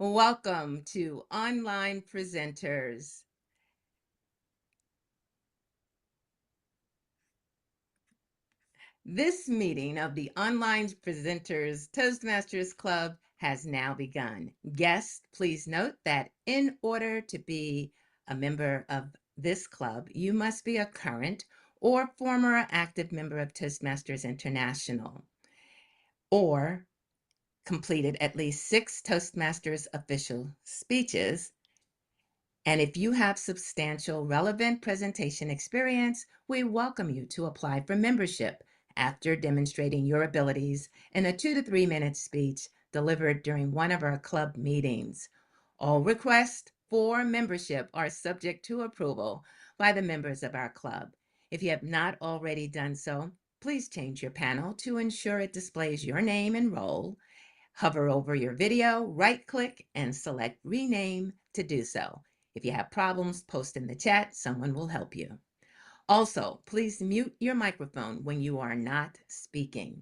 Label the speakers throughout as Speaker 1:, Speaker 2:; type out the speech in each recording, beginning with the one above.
Speaker 1: Welcome to Online Presenters. This meeting of the Online Presenters Toastmasters Club has now begun. Guests, please note that in order to be a member of this club, you must be a current or former active member of Toastmasters International, or completed at least 6 Toastmasters official speeches. And if you have substantial relevant presentation experience, we welcome you to apply for membership after demonstrating your abilities in a 2 to 3 minute speech delivered during one of our club meetings. All requests for membership are subject to approval by the members of our club. If you have not already done so, please change your panel to ensure it displays your name and role. Hover over your video, right-click, and select Rename to do so. If you have problems, post in the chat. Someone will help you. Also, please mute your microphone when you are not speaking.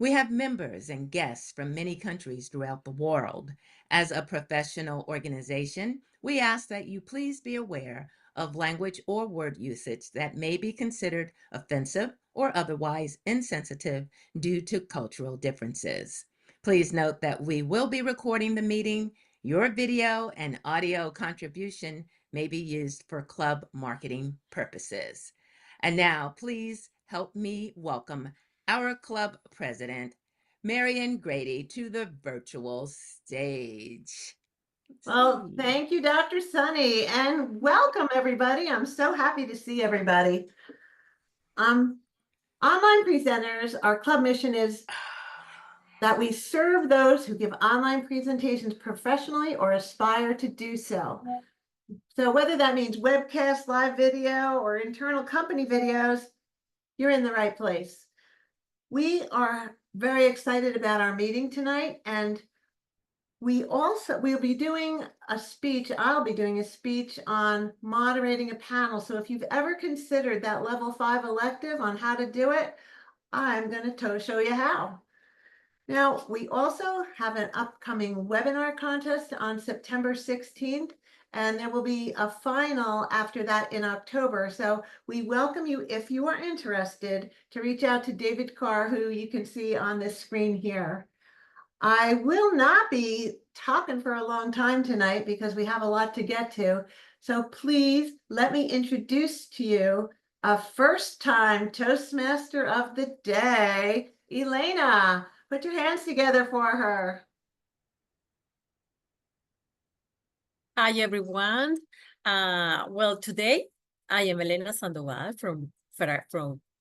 Speaker 1: We have members and guests from many countries throughout the world. As a professional organization, we ask that you please be aware of language or word usage that may be considered offensive or otherwise insensitive due to cultural differences. Please note that we will be recording the meeting. Your video and audio contribution may be used for club marketing purposes. And now, please help me welcome our club president, Marianne Grady, to the virtual stage.
Speaker 2: Well, thank you, Dr. Sunny, and welcome everybody. I'm so happy to see everybody. Online presenters, our club mission is that we serve those who give online presentations professionally or aspire to do so. So whether that means webcast, live video, or internal company videos, you're in the right place. We are very excited about our meeting tonight, and we'll be doing a speech. I'll be doing a speech on moderating a panel. So if you've ever considered that level 5 elective on how to do it, I'm going to show you how. Now, we also have an upcoming webinar contest on September 16th, and there will be a final after that in October. So we welcome you, if you are interested, to reach out to David Carr, who you can see on this screen here. I will not be talking for a long time tonight because we have a lot to get to. So please let me introduce to you a first-time Toastmaster of the day, Elena. Put your hands together for her.
Speaker 3: Hi, everyone. Well, today I am Elena Sandoval from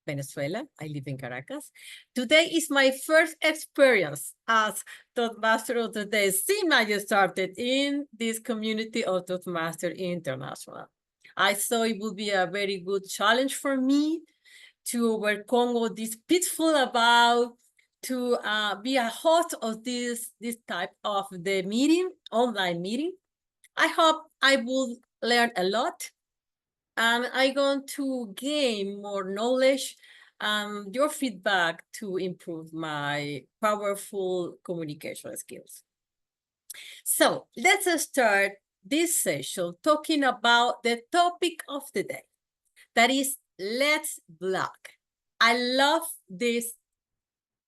Speaker 3: Venezuela. I live in Caracas. Today is my first experience as Toastmaster of the Day since I started in this community of Toastmaster International. I thought it would be a very good challenge for me to overcome all this pitfall about to be a host of this type of the meeting, online meeting. I hope I will learn a lot, and I'm going to gain more knowledge and your feedback to improve my powerful communication skills. So let's start this session talking about the topic of the day. That is, let's blog. I love this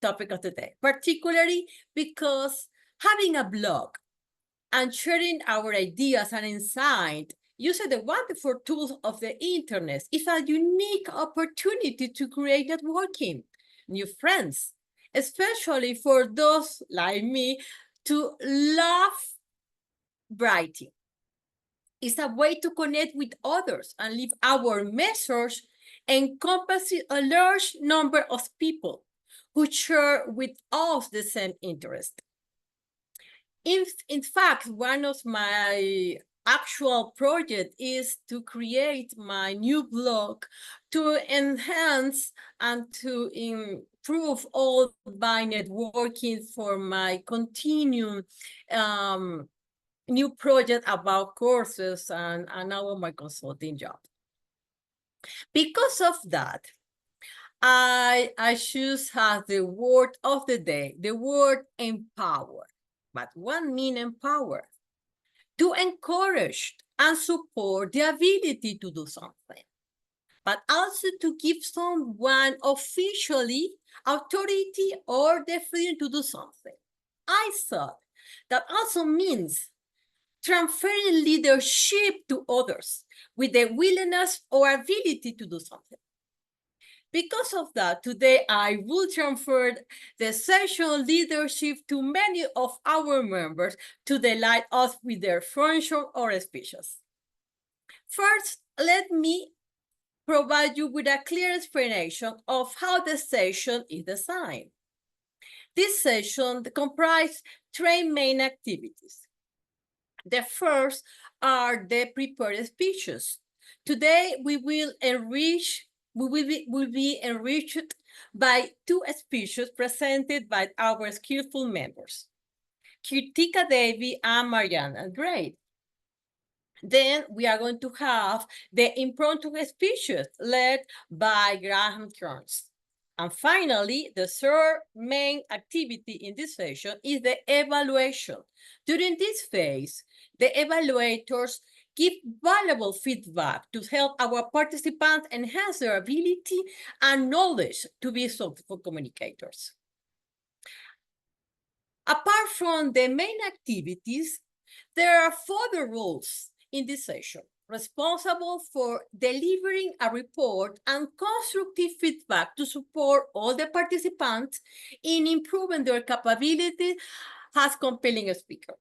Speaker 3: topic of the day, particularly because having a blog and sharing our ideas and insight using the wonderful tools of the internet is a unique opportunity to create networking, new friends, especially for those like me to love writing. It's a way to connect with others and leave our message encompassing a large number of people who share with us the same interest. In fact, one of my actual project is to create my new blog to enhance and to improve all my networking for my continued new project about courses and now my consulting job. Because of that, I choose as the word of the day, the word empower. but what mean empower? To encourage and support the ability to do something, but also to give someone officially authority or the freedom to do something. I thought that also means transferring leadership to others with the willingness or ability to do something. Because of that, today I will transfer the session leadership to many of our members to delight us with their function or speeches. First, let me provide you with a clear explanation of how the session is designed. This session comprises three main activities. The first are the prepared speeches. Today we will be enriched by two speeches presented by our skillful members, Kirthikka, Devi, and Marianne and Grady. Then we are going to have the impromptu speeches led by Graham Kearns. And finally, the third main activity in this session is the evaluation. During this phase, the evaluators give valuable feedback to help our participants enhance their ability and knowledge to be successful communicators. Apart from the main activities, there are further roles in this session responsible for delivering a report and constructive feedback to support all the participants in improving their capability as compelling speaker.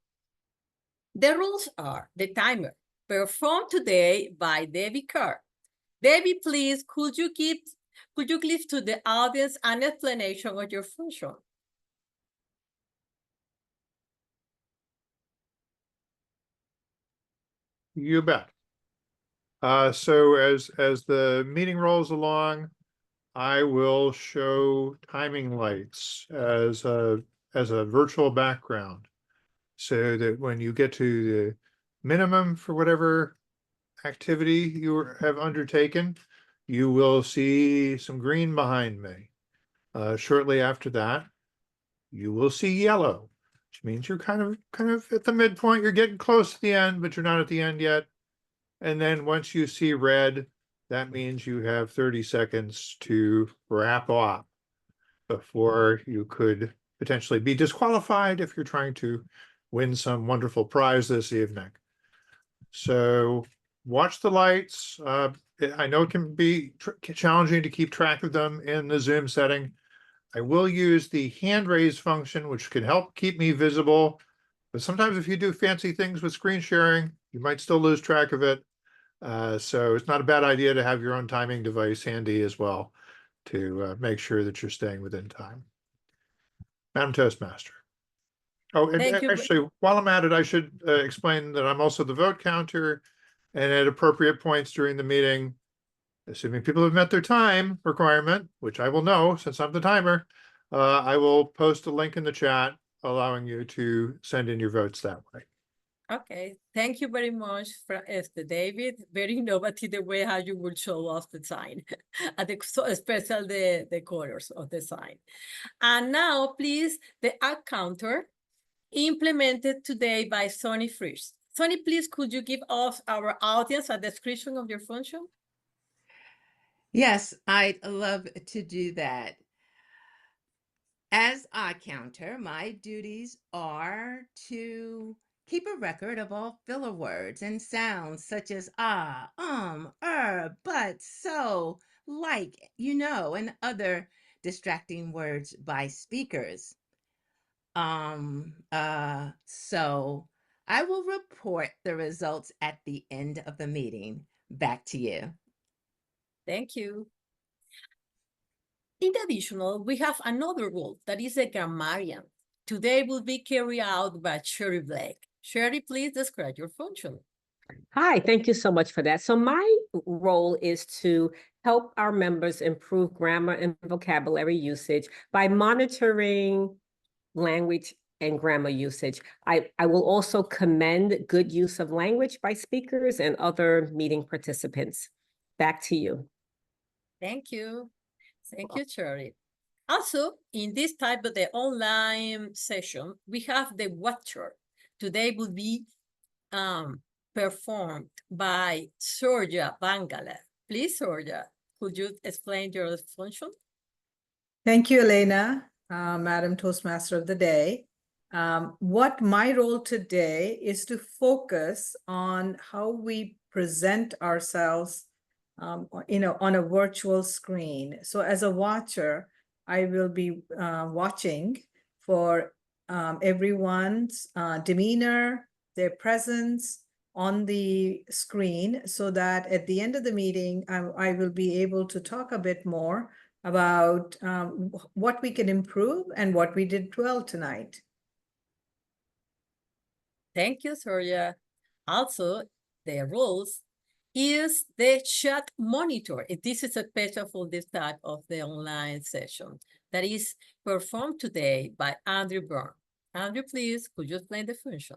Speaker 3: The rules are the timer, performed today by Devi Kerr. Devi, please, could you give to the audience an explanation of your function?
Speaker 4: You bet. So as the meeting rolls along, I will show timing lights as a virtual background, so that when you get to the minimum for whatever activity you have undertaken, you will see some green behind me. Shortly after that, you will see yellow, which means you're kind of at the midpoint. You're getting close to the end, but you're not at the end yet. And then once you see red, that means you have 30 seconds to wrap up before you could potentially be disqualified if you're trying to win some wonderful prize this evening. So watch the lights. I know it can be challenging to keep track of them in the Zoom setting. I will use the hand raise function, which can help keep me visible. But sometimes if you do fancy things with screen sharing, you might still lose track of it. So it's not a bad idea to have your own timing device handy as well to make sure that you're staying within time. Madam Toastmaster. Oh, and actually, while I'm at it, I should explain that I'm also the vote counter, and at appropriate points during the meeting, assuming people have met their time requirement, which I will know since I'm the timer, I will post a link in the chat allowing you to send in your votes that way.
Speaker 3: Okay, thank you very much, David. Very innovative the way how you will show us the sign, especially the colors of the sign. And now, please, the ad counter implemented today by Sonny Frisch. Sonny, please, could you give us, our audience, a description of your function?
Speaker 1: Yes, I'd love to do that. As eye counter, my duties are to keep a record of all filler words and sounds such as but, so, like, and other distracting words by speakers. So I will report the results at the end of the meeting. Back to you.
Speaker 3: Thank you. In addition, we have another role that is a grammarian. Today will be carried out by Sherry Blake. Sherry, please describe your function.
Speaker 5: Hi, thank you so much for that. So my role is to help our members improve grammar and vocabulary usage by monitoring language and grammar usage. I will also commend good use of language by speakers and other meeting participants. Back to you.
Speaker 3: Thank you. Thank you, Cherry. Also, in this type of the online session, we have the watcher. Today will be performed by Sorja Bangala. Please, Sorja, could you explain your function?
Speaker 6: Thank you, Elena, Madam Toastmaster of the Day. What my role today is to focus on how we present ourselves, on a virtual screen. So as a watcher, I will be watching for everyone's demeanor, their presence on the screen, so that at the end of the meeting, I will be able to talk a bit more about what we can improve and what we did well tonight.
Speaker 3: Thank you, Sorja. Also, the rules is the chat monitor. This is a special for this type of the online session that is performed today by Andrew Byrne. Andrew, please, could you explain the function?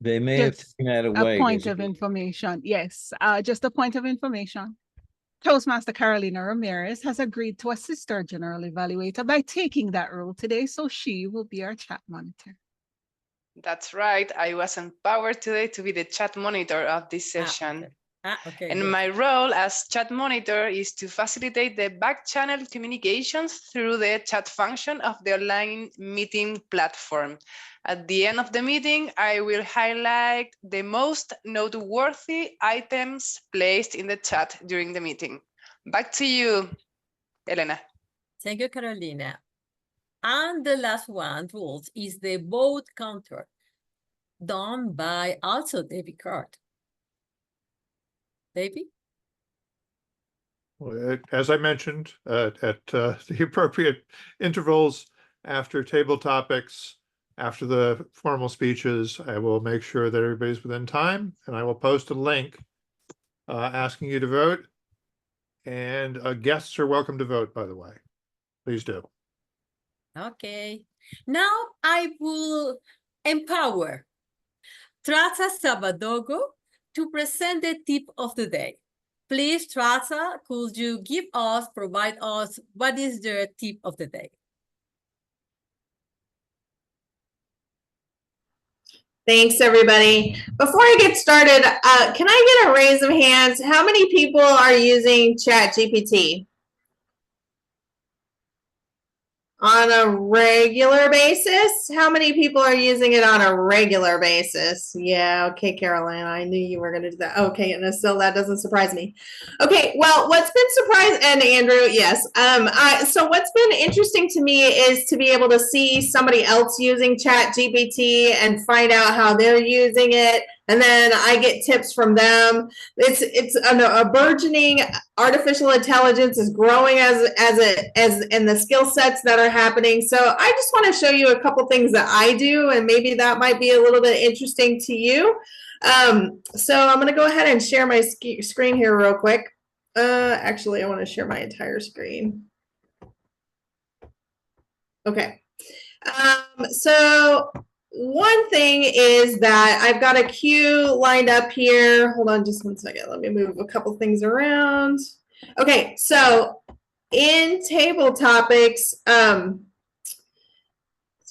Speaker 7: They may have
Speaker 8: Just
Speaker 7: taken that
Speaker 8: a
Speaker 7: away.
Speaker 8: point
Speaker 7: There's
Speaker 8: of information. Yes, just a point of information. Toastmaster Carolina Ramirez has agreed to assist our general evaluator by taking that role today, so she will be our chat monitor.
Speaker 9: That's right. I was empowered today to be the chat monitor of this session.
Speaker 3: Okay,
Speaker 9: And
Speaker 3: good.
Speaker 9: my role as chat monitor is to facilitate the back channel communications through the chat function of the online meeting platform. At the end of the meeting, I will highlight the most noteworthy items placed in the chat during the meeting. Back to you, Elena.
Speaker 3: Thank you, Carolina. And the last one rules is the vote counter done by also Devi Card. Devi?
Speaker 4: Well, as I mentioned, at the appropriate intervals after table topics, after the formal speeches, I will make sure that everybody's within time, and I will post a link asking you to vote. And guests are welcome to vote, by the way. Please do.
Speaker 3: Okay. Now I will empower Traza Sabadogo to present the tip of the day. Please, Traza, could you provide us what is the tip of the day?
Speaker 2: Thanks, everybody. Before I get started, can I get a raise of hands? How many people are using ChatGPT on a regular basis? How many people are using it on a regular basis? Yeah, okay, Caroline, I knew you were going to do that. Okay, and still that doesn't surprise me. Okay, well, what's been surprising, and Andrew, yes. So what's been interesting to me is to be able to see somebody else using ChatGPT and find out how they're using it. And then I get tips from them. It's a burgeoning artificial intelligence is growing as and the skill sets that are happening. So I just want to show you a couple things that I do, and maybe that might be a little bit interesting to you. So I'm going to go ahead and share my screen here real quick. Actually, I want to share my entire screen. Okay. So one thing is that I've got a queue lined up here. Hold on just one second. Let me move a couple things around. Okay, so in table topics, in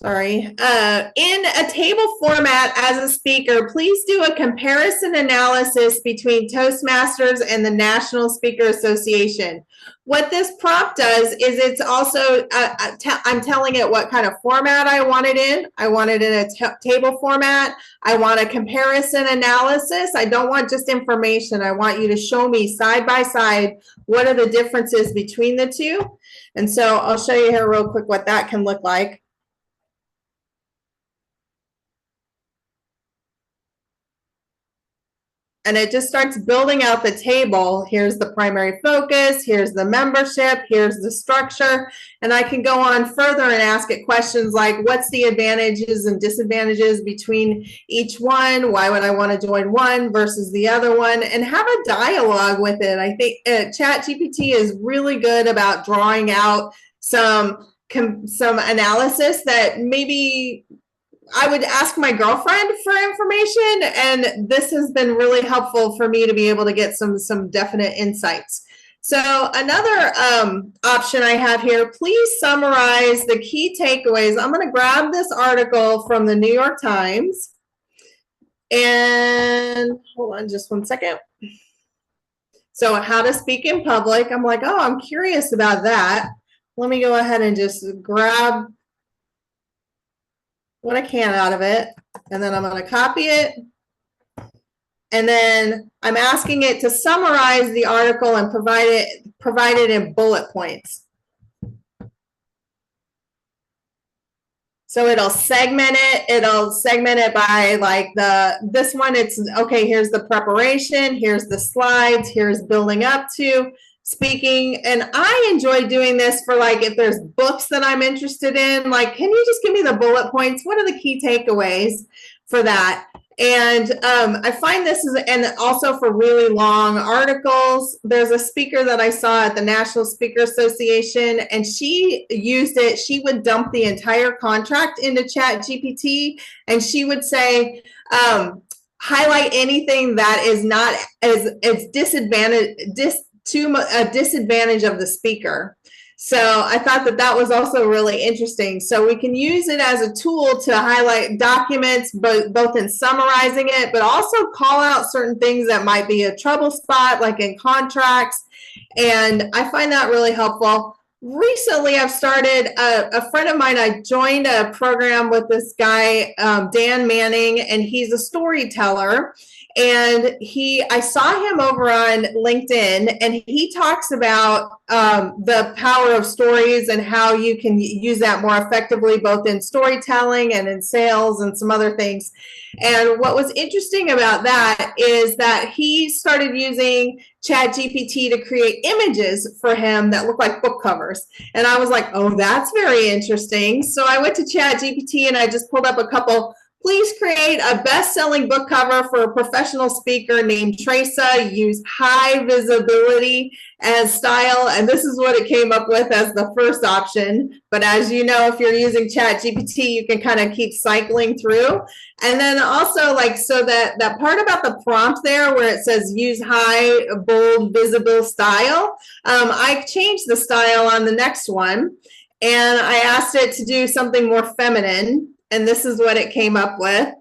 Speaker 2: a table format as a speaker, please do a comparison analysis between Toastmasters and the National Speaker Association. What this prompt does is it's also, I'm telling it what kind of format I want it in. I want it in a table format. I want a comparison analysis. I don't want just information. I want you to show me side by side what are the differences between the two. And so I'll show you here real quick what that can look like. And it just starts building out the table. Here's the primary focus, here's the membership, here's the structure, and I can go on further and ask it questions like, what's the advantages and disadvantages between each one? Why would I want to join one versus the other one? And have a dialogue with it. I think ChatGPT is really good about drawing out some analysis that maybe I would ask my girlfriend for information, and this has been really helpful for me to be able to get some definite insights. So another option I have here, please summarize the key takeaways. I'm going to grab this article from the New York Times, and hold on just one second. So how to speak in public. I'm like, oh, I'm curious about that. Let me go ahead and just grab what I can out of it, and then I'm going to copy it. And then I'm asking it to summarize the article and provide it in bullet points. So it'll segment it by like this one, it's okay, here's the preparation, here's the slides, here's building up to speaking. And I enjoy doing this for like, if there's books that I'm interested in, like, can you just give me the bullet points? What are the key takeaways for that? And I find this is, and also for really long articles, there's a speaker that I saw at the National Speaker Association, and she used it. She would dump the entire contract into ChatGPT, and she would say, highlight anything that is not as a disadvantage of the speaker. So I thought that was also really interesting. So we can use it as a tool to highlight documents, both in summarizing it, but also call out certain things that might be a trouble spot, like in contracts. And I find that really helpful. Recently, I've started, a friend of mine, I joined a program with this guy, Dan Manning, and he's a storyteller. And I saw him over on LinkedIn, and he talks about the power of stories and how you can use that more effectively, both in storytelling and in sales and some other things. And what was interesting about that is that he started using ChatGPT to create images for him that look like book covers. And I was like, oh, that's very interesting. So I went to ChatGPT and I just pulled up a couple. Please create a best-selling book cover for a professional speaker named Teresa. Use high visibility as style. And this is what it came up with as the first option. But as you know, if you're using ChatGPT, you can kind of keep cycling through. And then also, like, so that part about the prompt there where it says use high, bold, visible style, I changed the style on the next one. And I asked it to do something more feminine. And this is what it came up with.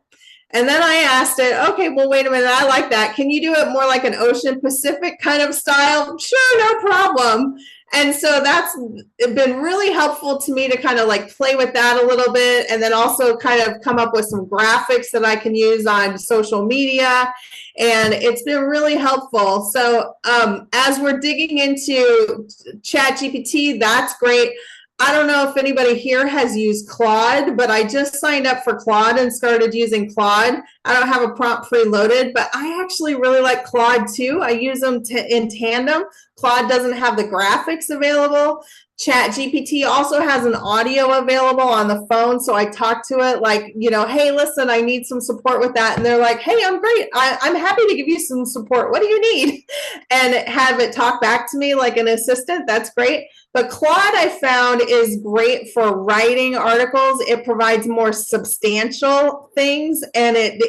Speaker 2: And then I asked it, okay, well, wait a minute, I like that. Can you do it more like an Ocean Pacific kind of style? Sure, no problem. And so that's been really helpful to me to kind of like play with that a little bit, and then also kind of come up with some graphics that I can use on social media. And it's been really helpful. So as we're digging into ChatGPT, that's great. I don't know if anybody here has used Claude, but I just signed up for Claude and started using Claude. I don't have a prompt preloaded, but I actually really like Claude too. I use them in tandem. Claude doesn't have the graphics available. ChatGPT also has an audio available on the phone. So I talk to it like, you know, hey, listen, I need some support with that. And they're like, hey, I'm great. I'm happy to give you some support. What do you need? And have it talk back to me like an assistant. That's great. But Claude, I found, is great for writing articles. It provides more substantial things, and it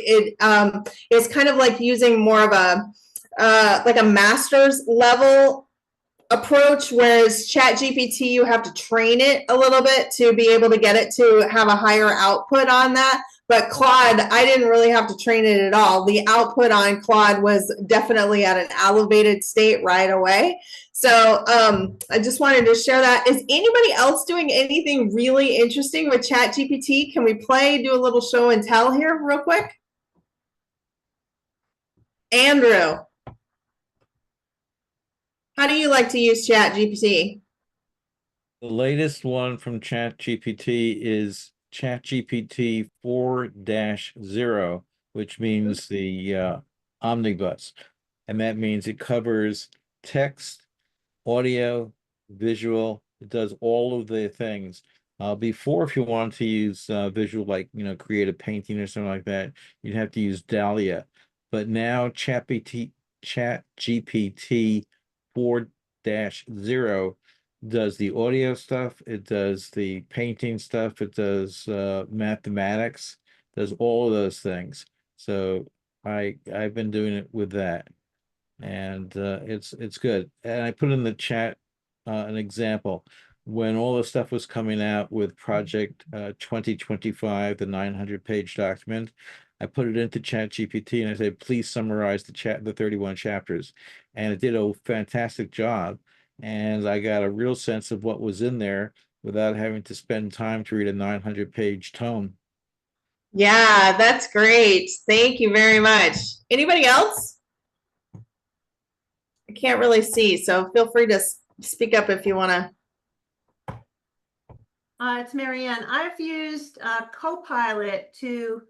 Speaker 2: is kind of like using more of a like a master's level approach, whereas ChatGPT, you have to train it a little bit to be able to get it to have a higher output on that. But Claude, I didn't really have to train it at all. The output on Claude was definitely at an elevated state right away. So I just wanted to share that. Is anybody else doing anything really interesting with ChatGPT? Can we do a little show and tell here real quick? Andrew, how do you like to use ChatGPT?
Speaker 7: The latest one from ChatGPT is ChatGPT 4-0, which means the omnibus. And that means it covers text, audio, visual. It does all of the things. Before, if you wanted to use visual, like, you know, create a painting or something like that, you'd have to use Dahlia. But now ChatGPT 4-0 does the audio stuff, it does the painting stuff, it does mathematics. does all of those things. So I've been doing it with that, and it's good. And I put in the chat an example when all the stuff was coming out with Project 2025, the 900-page document. I put it into ChatGPT and I said, please summarize the 31 chapters, and it did a fantastic job. And I got a real sense of what was in there without having to spend time to read a 900-page tome.
Speaker 10: Yeah, that's great. Thank you very much. Anybody else? I can't really see, so feel free to speak up if you want to.
Speaker 2: It's Marianne. I've used Copilot to,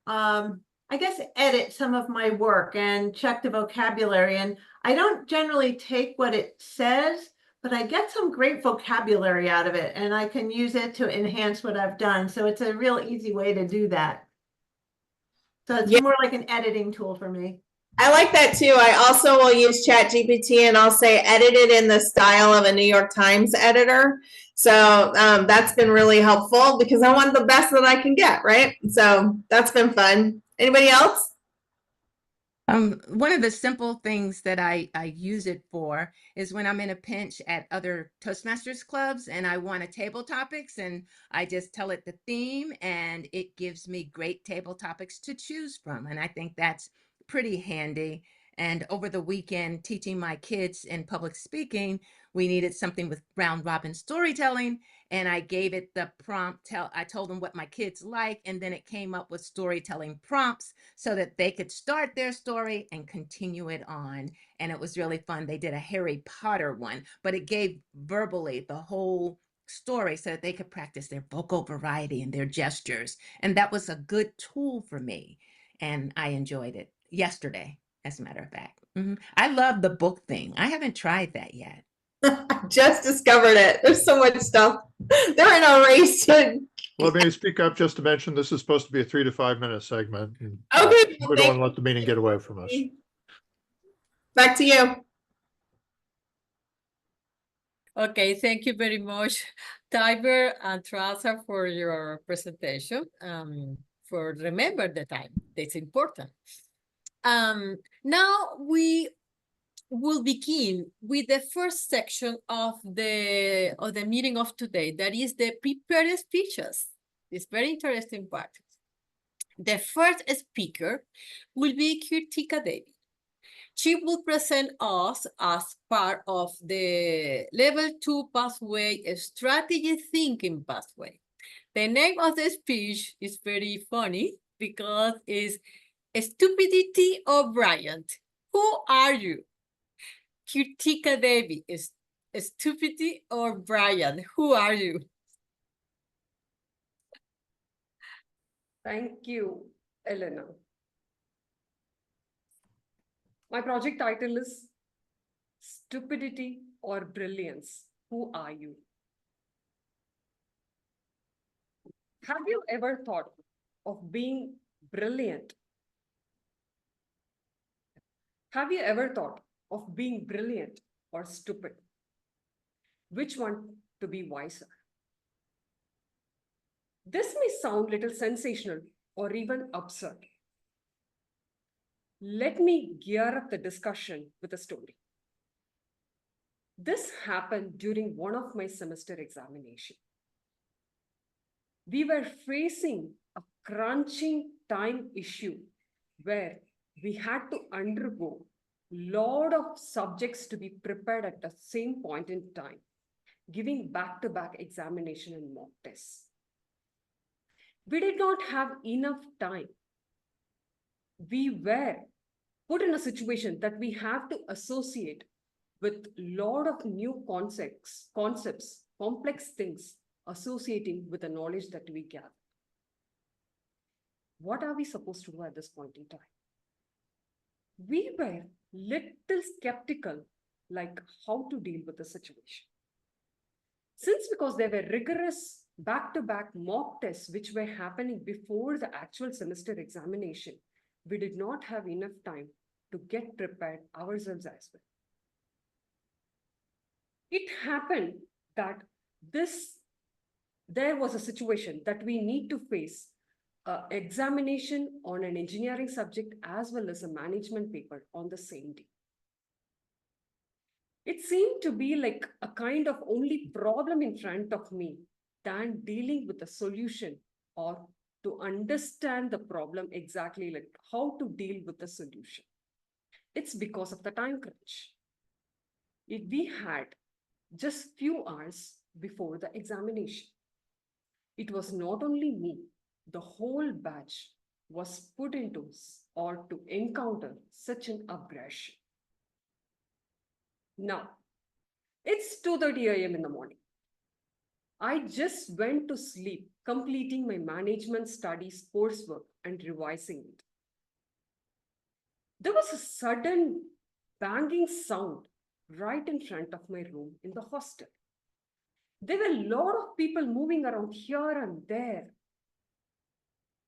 Speaker 2: I guess, edit some of my work and check the vocabulary. And I don't generally take what it says, but I get some great vocabulary out of it, and I can use it to enhance what I've done. So it's a real easy way to do that. So it's more like an editing tool for me.
Speaker 10: I like that too. I also will use ChatGPT and I'll say edit it in the style of a New York Times editor. So that's been really helpful because I want the best that I can get, right? So that's been fun. Anybody else?
Speaker 1: One of the simple things that I use it for is when I'm in a pinch at other Toastmasters clubs and I want a table topics, and I just tell it the theme and it gives me great table topics to choose from. And I think that's pretty handy. And over the weekend, teaching my kids in public speaking, we needed something with round robin storytelling. And I gave it the prompt. I told them what my kids like, and then it came up with storytelling prompts so that they could start their story and continue it on. And it was really fun. They did a Harry Potter one, but it gave verbally the whole story so that they could practice their vocal variety and their gestures. And that was a good tool for me. And I enjoyed it yesterday, as a matter of fact. I love the book thing. I haven't tried that yet.
Speaker 10: I just discovered it. There's so much stuff. They're in a race.
Speaker 4: Let me speak up just to mention this is supposed to be a 3 to 5 minute segment. And,
Speaker 10: Okay.
Speaker 4: we don't want to let the meeting get away from us.
Speaker 10: Back to you.
Speaker 3: Okay, thank you very much, Tiber and Traza, for your presentation. For remember the time, that's important. Now we will begin with the first section of the meeting of today. That is the prepared speeches. It's very interesting part. The first speaker will be Kirthikka Devi. She will present us as part of the level 2 pathway, strategy thinking pathway. The name of the speech is very funny because it's Stupidity or Brilliance. Who are you? Kirthikka Devi is Stupidity or Brilliant. Who are you?
Speaker 11: Thank you, Elena. My project title is Stupidity or Brilliance. Who are you? Have you ever thought of being brilliant? Have you ever thought of being brilliant or stupid? Which one to be wiser? This may sound a little sensational or even absurd. Let me gear up the discussion with a story. This happened during one of my semester examinations. We were facing a crunching time issue where we had to undergo a lot of subjects to be prepared at the same point in time, giving back-to-back examination and mock tests. We did not have enough time. We were put in a situation that we have to associate with a lot of new concepts, complex things associating with the knowledge that we gather. What are we supposed to do at this point in time? We were little skeptical, like how to deal with the situation. Because there were rigorous back-to-back mock tests which were happening before the actual semester examination, we did not have enough time to get prepared ourselves as well. It happened that there was a situation that we need to face a examination on an engineering subject as well as a management paper on the same day. It seemed to be like a kind of only problem in front of me than dealing with a solution or to understand the problem exactly, like how to deal with the solution. It's because of the time crunch. We had just few hours before the examination. It was not only me, the whole batch was put into or to encounter such an aggression. Now, it's 2:30 a.m. in the morning. I just went to sleep, completing my management studies coursework and revising it. There was a sudden banging sound right in front of my room in the hostel. There were a lot of people moving around here and there.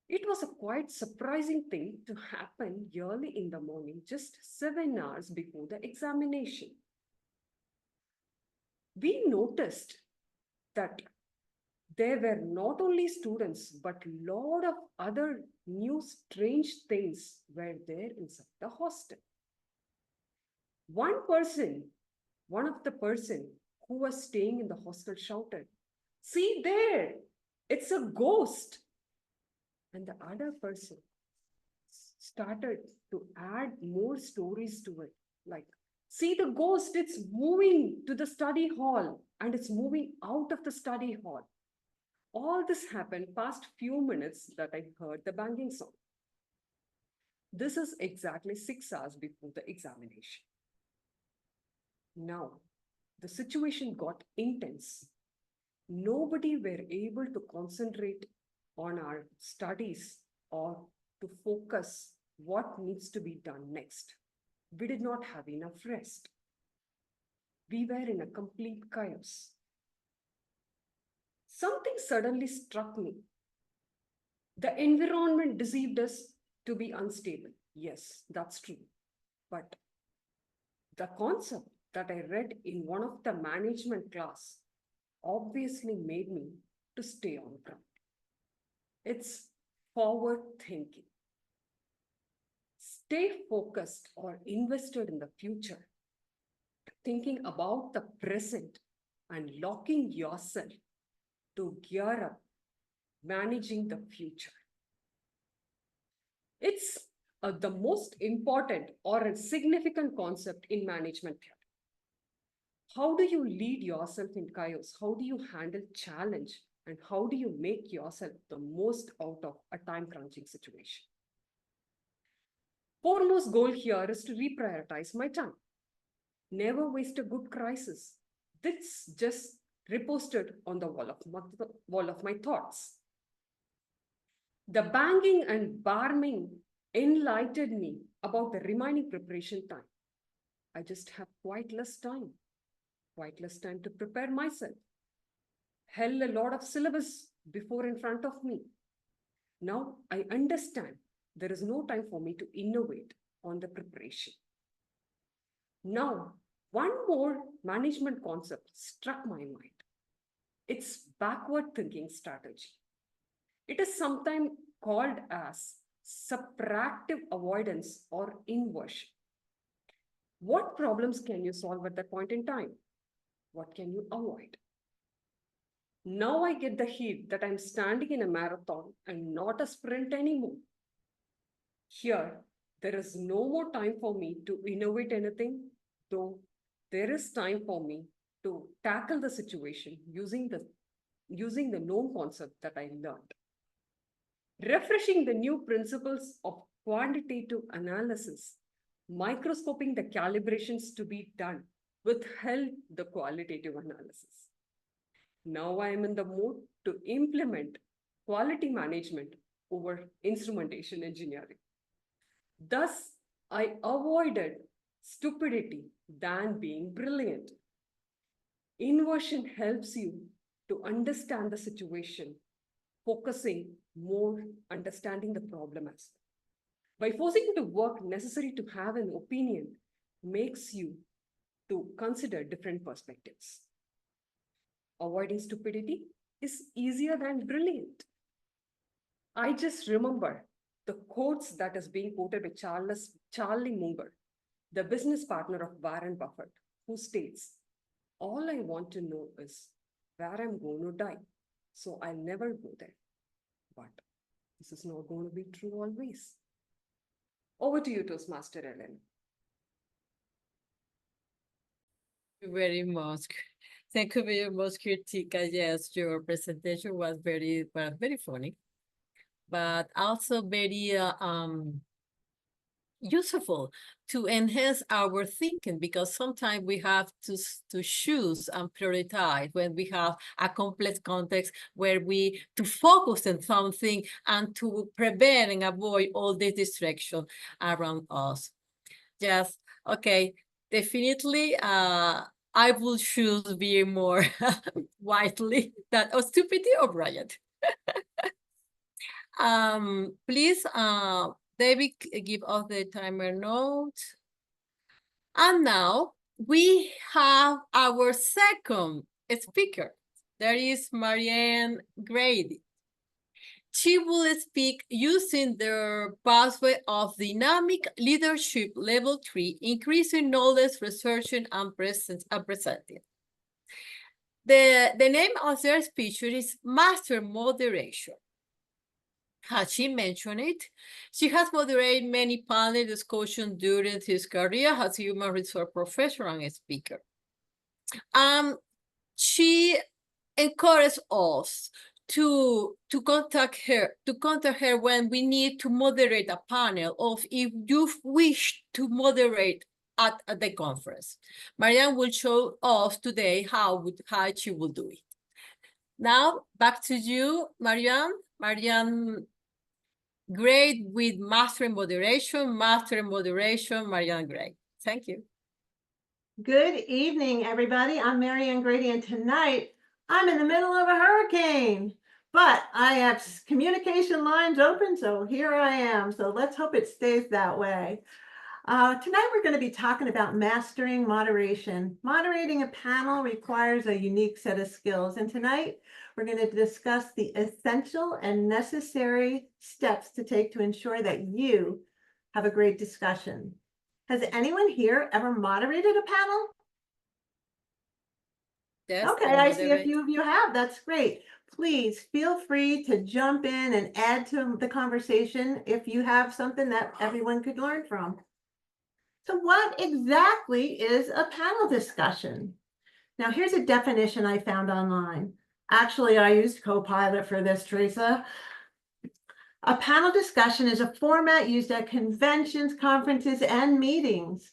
Speaker 11: It was a quite surprising thing to happen early in the morning, just 7 hours before the examination. We noticed that there were not only students, but a lot of other new strange things were there inside the hostel. One of the person who was staying in the hostel shouted, "See there, it's a ghost." And the other person started to add more stories to it, like, "See the ghost, it's moving to the study hall and it's moving out of the study hall." All this happened past few minutes that I heard the banging sound. This is exactly 6 hours before the examination. Now, the situation got intense. Nobody were able to concentrate on our studies or to focus what needs to be done next. We did not have enough rest. We were in a complete chaos. Something suddenly struck me. The environment deceived us to be unstable. Yes, that's true. But the concept that I read in one of the management class obviously made me to stay on ground. It's forward thinking. Stay focused or invested in the future, thinking about the present and locking yourself to gear up, managing the future. It's the most important or a significant concept in management theory. How do you lead yourself in chaos? How do you handle challenge? And how do you make yourself the most out of a time crunching situation? Foremost goal here is to reprioritize my time. Never waste a good crisis. This just reposted on the wall of my thoughts. The banging and barming enlightened me about the remaining preparation time. I just have quite less time to prepare myself. Hell, a lot of syllabus before in front of me. Now I understand there is no time for me to innovate on the preparation. Now, one more management concept struck my mind. It's backward thinking strategy. It is sometimes called as subtractive avoidance or inversion. What problems can you solve at that point in time? What can you avoid? Now I get the hint that I'm standing in a marathon and not a sprint anymore. Here, there is no more time for me to innovate anything, though there is time for me to tackle the situation using the known concept that I learned. Refreshing the new principles of quantitative analysis, microscoping the calibrations to be done withheld the qualitative analysis. Now I am in the mood to implement quality management over instrumentation engineering. Thus, I avoided stupidity than being brilliant. Inversion helps you to understand the situation, focusing more understanding the problem as well. By forcing you to work necessary to have an opinion makes you to consider different perspectives. Avoiding stupidity is easier than brilliant. I just remember the quotes that is being quoted by Charlie Munger, the business partner of Warren Buffett, who states, all I want to know is where I'm going to die. So I'll never go there. But this is not going to be true always. Over to you, Toastmaster Ellen.
Speaker 3: Thank you very much. Thank you very much, Kirthikka. Yes, your presentation was very funny, but also very useful to enhance our thinking, because sometimes we have to choose and prioritize when we have a complex context where we to focus on something and to prevent and avoid all the distraction around us. Yes, okay, definitely I will choose be more widely than Stupidity or Brilliant. Please Devi, give us the timer note. And now we have our second speaker. There is Marianne Grady. She will speak using the pathway of Dynamic Leadership Level 3, increasing knowledge, researching, and presenting. The name of their speech is Master Moderation. As she mentioned it, she has moderated many panel discussions during his career as a human resource professional and speaker. She encouraged us to contact her when we need to moderate a panel, or if you wish to moderate at the conference. Marianne will show us today how she will do it. Now, back to you, Marianne. Marianne, great with Master in Moderation, Marianne Gray. Thank you.
Speaker 2: Good evening, everybody. I'm Marianne Grady, and tonight I'm in the middle of a hurricane, but I have communication lines open, so here I am. So let's hope it stays that way. Tonight we're going to be talking about mastering moderation. Moderating a panel requires a unique set of skills, and tonight we're going to discuss the essential and necessary steps to take to ensure that you have a great discussion. Has anyone here ever moderated a panel?
Speaker 3: Yes,
Speaker 2: okay, I see a few of you have. That's great. Please feel free to jump in and add to the conversation if you have something that everyone could learn from. So what exactly is a panel discussion? Now, here's a definition I found online. Actually, I used Copilot for this, Teresa. A panel discussion is a format used at conventions, conferences, and meetings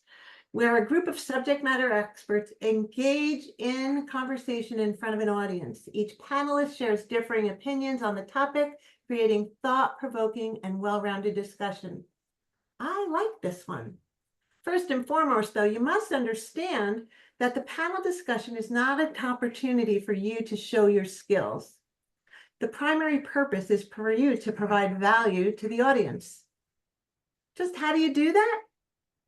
Speaker 2: where a group of subject matter experts engage in conversation in front of an audience. Each panelist shares differing opinions on the topic, creating thought-provoking and well-rounded discussion. I like this one. First and foremost, though, you must understand that the panel discussion is not an opportunity for you to show your skills. The primary purpose is for you to provide value to the audience. Just how do you do that?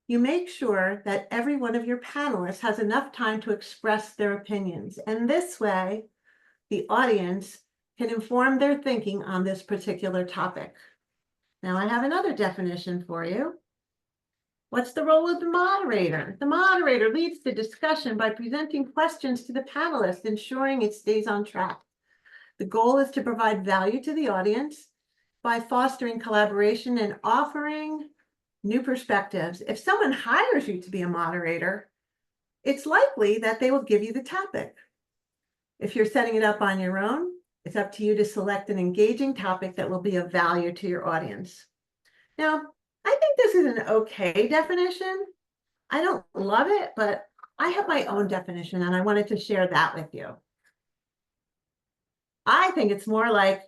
Speaker 2: You make sure that every one of your panelists has enough time to express their opinions. And this way, the audience can inform their thinking on this particular topic. Now, I have another definition for you. What's the role of the moderator? The moderator leads the discussion by presenting questions to the panelists, ensuring it stays on track. The goal is to provide value to the audience by fostering collaboration and offering new perspectives. If someone hires you to be a moderator, it's likely that they will give you the topic. If you're setting it up on your own, it's up to you to select an engaging topic that will be of value to your audience. Now, I think this is an okay definition. I don't love it, but I have my own definition and I wanted to share that with you. I think it's more like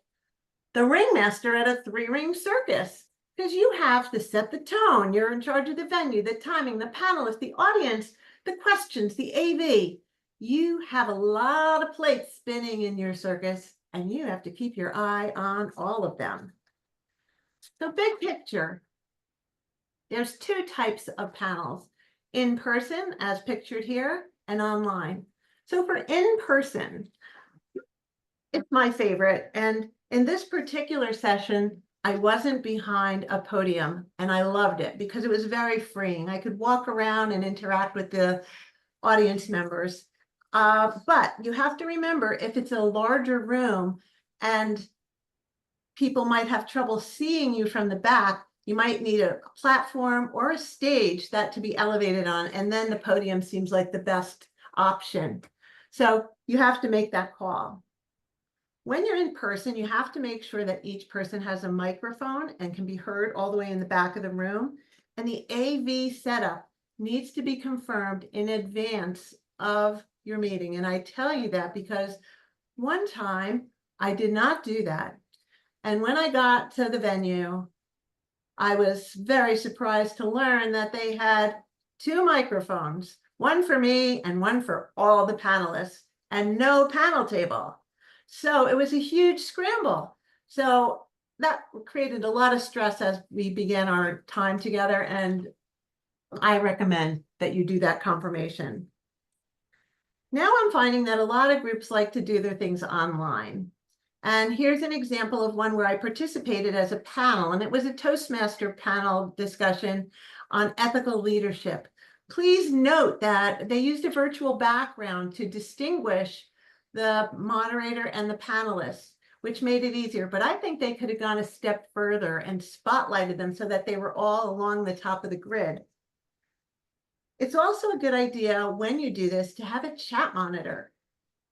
Speaker 2: the ringmaster at a three-ring circus, because you have to set the tone. You're in charge of the venue, the timing, the panelists, the audience, the questions, the AV. You have a lot of plates spinning in your circus, and you have to keep your eye on all of them. So big picture, there's two types of panels, in person, as pictured here, and online. So for in person, It's my favorite. And in this particular session, I wasn't behind a podium and I loved it because it was very freeing. I could walk around and interact with the audience members. But you have to remember, if it's a larger room and people might have trouble seeing you from the back, you might need a platform or a stage that to be elevated on, and then the podium seems like the best option. So you have to make that call. When you're in person, you have to make sure that each person has a microphone and can be heard all the way in the back of the room. And the AV setup needs to be confirmed in advance of your meeting. And I tell you that because one time I did not do that. And when I got to the venue, I was very surprised to learn that they had 2 microphones, one for me and one for all the panelists, and no panel table. So it was a huge scramble. So that created a lot of stress as we began our time together. And I recommend that you do that confirmation. Now I'm finding that a lot of groups like to do their things online. And here's an example of one where I participated as a panel, and it was a Toastmaster panel discussion on ethical leadership. Please note that they used a virtual background to distinguish the moderator and the panelists, which made it easier. But I think they could have gone a step further and spotlighted them so that they were all along the top of the grid. It's also a good idea when you do this to have a chat monitor,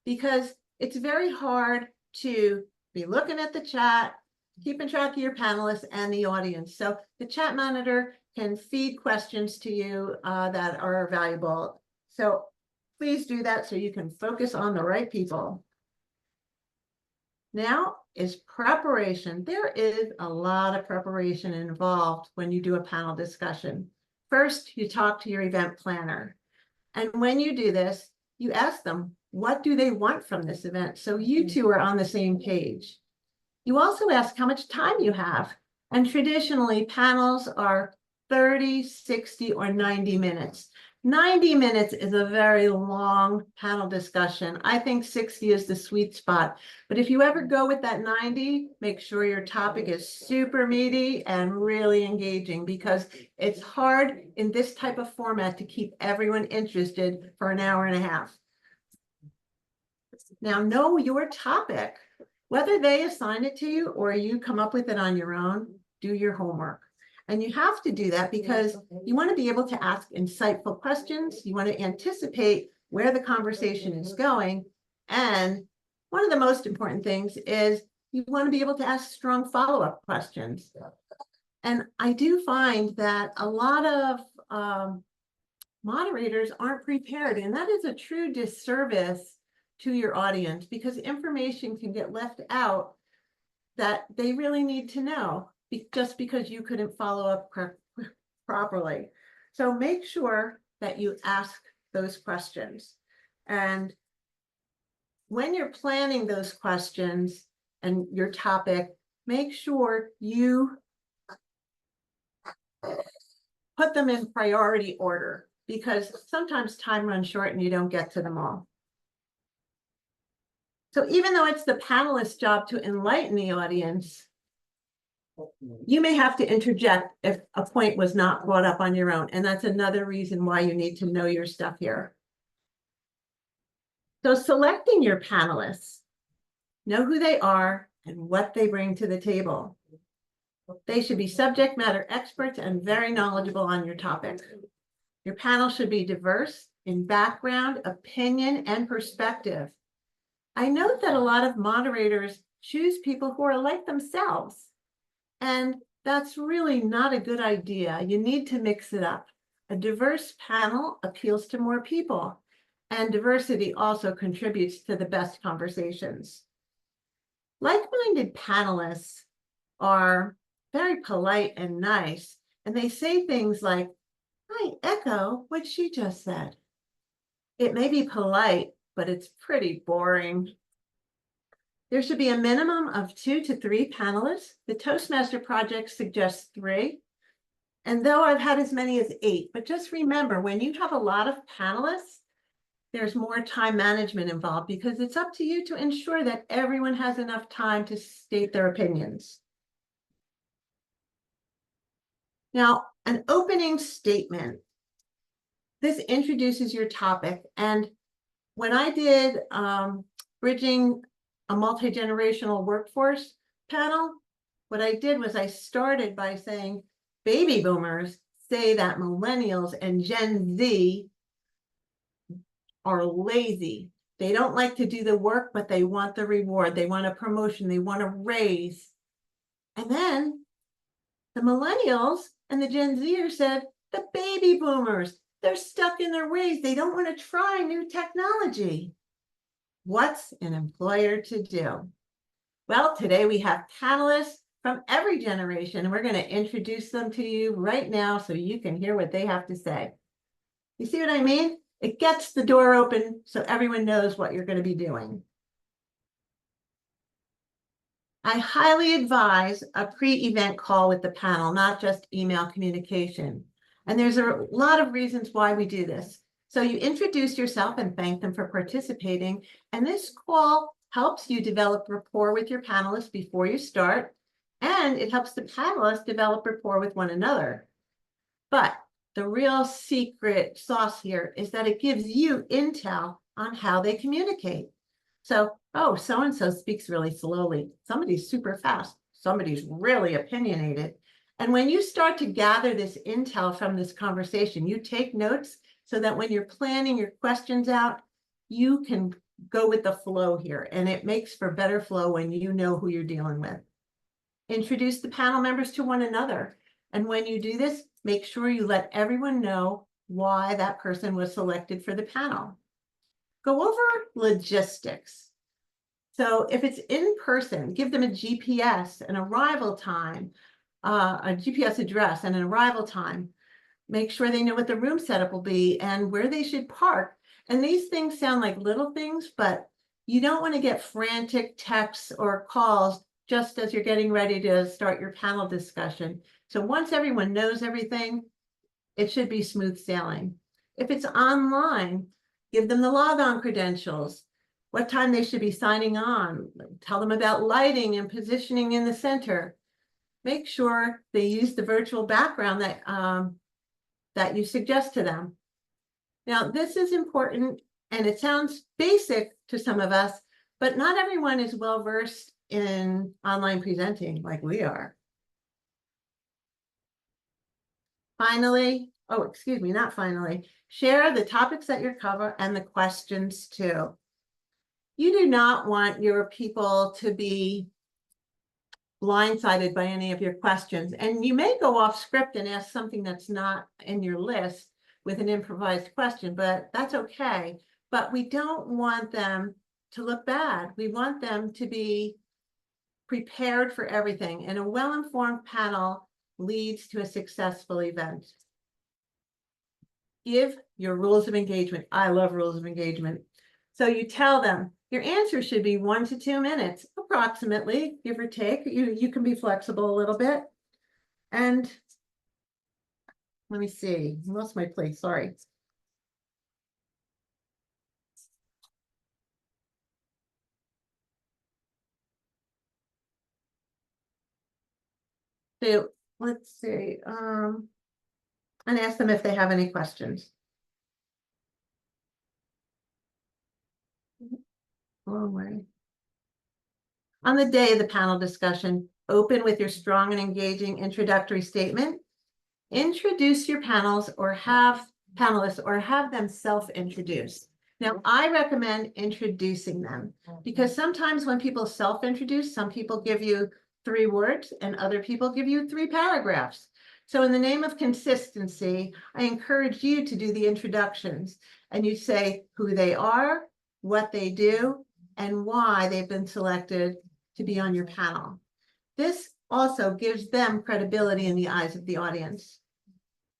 Speaker 2: because it's very hard to be looking at the chat, keeping track of your panelists and the audience. So the chat monitor can feed questions to you that are valuable. So please do that so you can focus on the right people. Now is preparation. There is a lot of preparation involved when you do a panel discussion. First, you talk to your event planner. And when you do this, you ask them, what do they want from this event? So you two are on the same page. You also ask how much time you have. And traditionally, panels are 30, 60, or 90 minutes. 90 minutes is a very long panel discussion. I think 60 is the sweet spot. But if you ever go with that 90, make sure your topic is super meaty and really engaging, because it's hard in this type of format to keep everyone interested for an hour and a half. Now, know your topic. Whether they assign it to you or you come up with it on your own, do your homework. And you have to do that because you want to be able to ask insightful questions. You want to anticipate where the conversation is going. And one of the most important things is you want to be able to ask strong follow-up questions. And I do find that a lot of moderators aren't prepared, and that is a true disservice to your audience, because information can get left out that they really need to know just because you couldn't follow up properly. So make sure that you ask those questions. And when you're planning those questions and your topic, make sure you put them in priority order, because sometimes time runs short and you don't get to them all. So even though it's the panelist's job to enlighten the audience, you may have to interject if a point was not brought up on your own. And that's another reason why you need to know your stuff here. So selecting your panelists, know who they are and what they bring to the table. They should be subject matter experts and very knowledgeable on your topic. Your panel should be diverse in background, opinion, and perspective. I note that a lot of moderators choose people who are like themselves, and that's really not a good idea. You need to mix it up. A diverse panel appeals to more people, and diversity also contributes to the best conversations. Like-minded panelists are very polite and nice, and they say things like, I echo what she just said. It may be polite, but it's pretty boring. There should be a minimum of 2 to 3 panelists. The Toastmaster Project suggests 3. And though I've had as many as 8, but just remember, when you have a lot of panelists, there's more time management involved because it's up to you to ensure that everyone has enough time to state their opinions. Now, an opening statement. This introduces your topic. And when I did bridging a multi-generational workforce panel, what I did was I started by saying, baby boomers say that millennials and Gen Z are lazy. They don't like to do the work, but they want the reward. They want a promotion. They want a raise. And then the millennials and the Gen Zers said, the baby boomers, they're stuck in their ways. They don't want to try new technology. What's an employer to do? Well, today we have panelists from every generation, and we're going to introduce them to you right now so you can hear what they have to say. You see what I mean? It gets the door open so everyone knows what you're going to be doing. I highly advise a pre-event call with the panel, not just email communication. And there's a lot of reasons why we do this. So you introduce yourself and thank them for participating. And this call helps you develop rapport with your panelists before you start. And it helps the panelists develop rapport with one another. But the real secret sauce here is that it gives you intel on how they communicate. So, oh, so-and-so speaks really slowly. Somebody's super fast. Somebody's really opinionated. And when you start to gather this intel from this conversation, you take notes so that when you're planning your questions out, you can go with the flow here. And it makes for better flow when you know who you're dealing with. Introduce the panel members to one another. And when you do this, make sure you let everyone know why that person was selected for the panel. Go over logistics. So if it's in person, give them a GPS, an arrival time, a GPS address and an arrival time. Make sure they know what the room setup will be and where they should park. And these things sound like little things, but you don't want to get frantic texts or calls just as you're getting ready to start your panel discussion. So once everyone knows everything, it should be smooth sailing. If it's online, give them the logon credentials, what time they should be signing on, tell them about lighting and positioning in the center. Make sure they use the virtual background that you suggest to them. Now, this is important, and it sounds basic to some of us, but not everyone is well-versed in online presenting like we are. Finally, oh, excuse me, not finally, share the topics that you cover and the questions too. You do not want your people to be blindsided by any of your questions. And you may go off script and ask something that's not in your list with an improvised question, but that's okay. But we don't want them to look bad. We want them to be prepared for everything. And a well-informed panel leads to a successful event. Give your rules of engagement. I love rules of engagement. So you tell them your answer should be 1 to 2 minutes, approximately, give or take. You can be flexible a little bit. And let me see, I lost my place, sorry. So let's see, and ask them if they have any questions. Wrong way. On the day of the panel discussion, open with your strong and engaging introductory statement. Introduce your panelists or have them self-introduce. Now, I recommend introducing them because sometimes when people self-introduce, some people give you 3 words and other people give you 3 paragraphs. So in the name of consistency, I encourage you to do the introductions and you say who they are, what they do, and why they've been selected to be on your panel. This also gives them credibility in the eyes of the audience.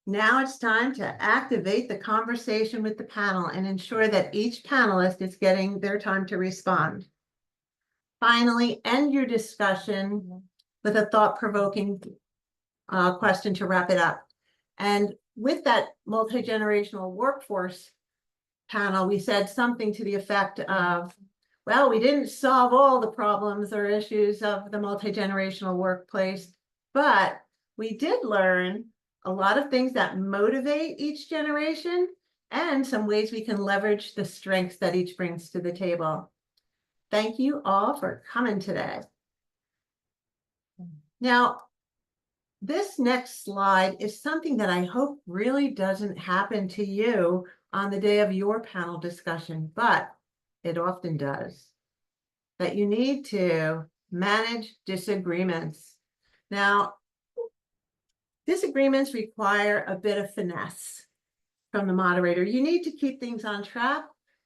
Speaker 2: Now it's time to activate the conversation with the panel and ensure that each panelist is getting their time to respond. Finally, end your discussion with a thought-provoking question to wrap it up. And with that multi-generational workforce panel, we said something to the effect of, well, we didn't solve all the problems or issues of the multi-generational workplace, but we did learn a lot of things that motivate each generation and some ways we can leverage the strengths that each brings to the table. Thank you all for coming today. Now, this next slide is something that I hope really doesn't happen to you on the day of your panel discussion, but it often does. That you need to manage disagreements. Now, disagreements require a bit of finesse from the moderator. You need to keep things on track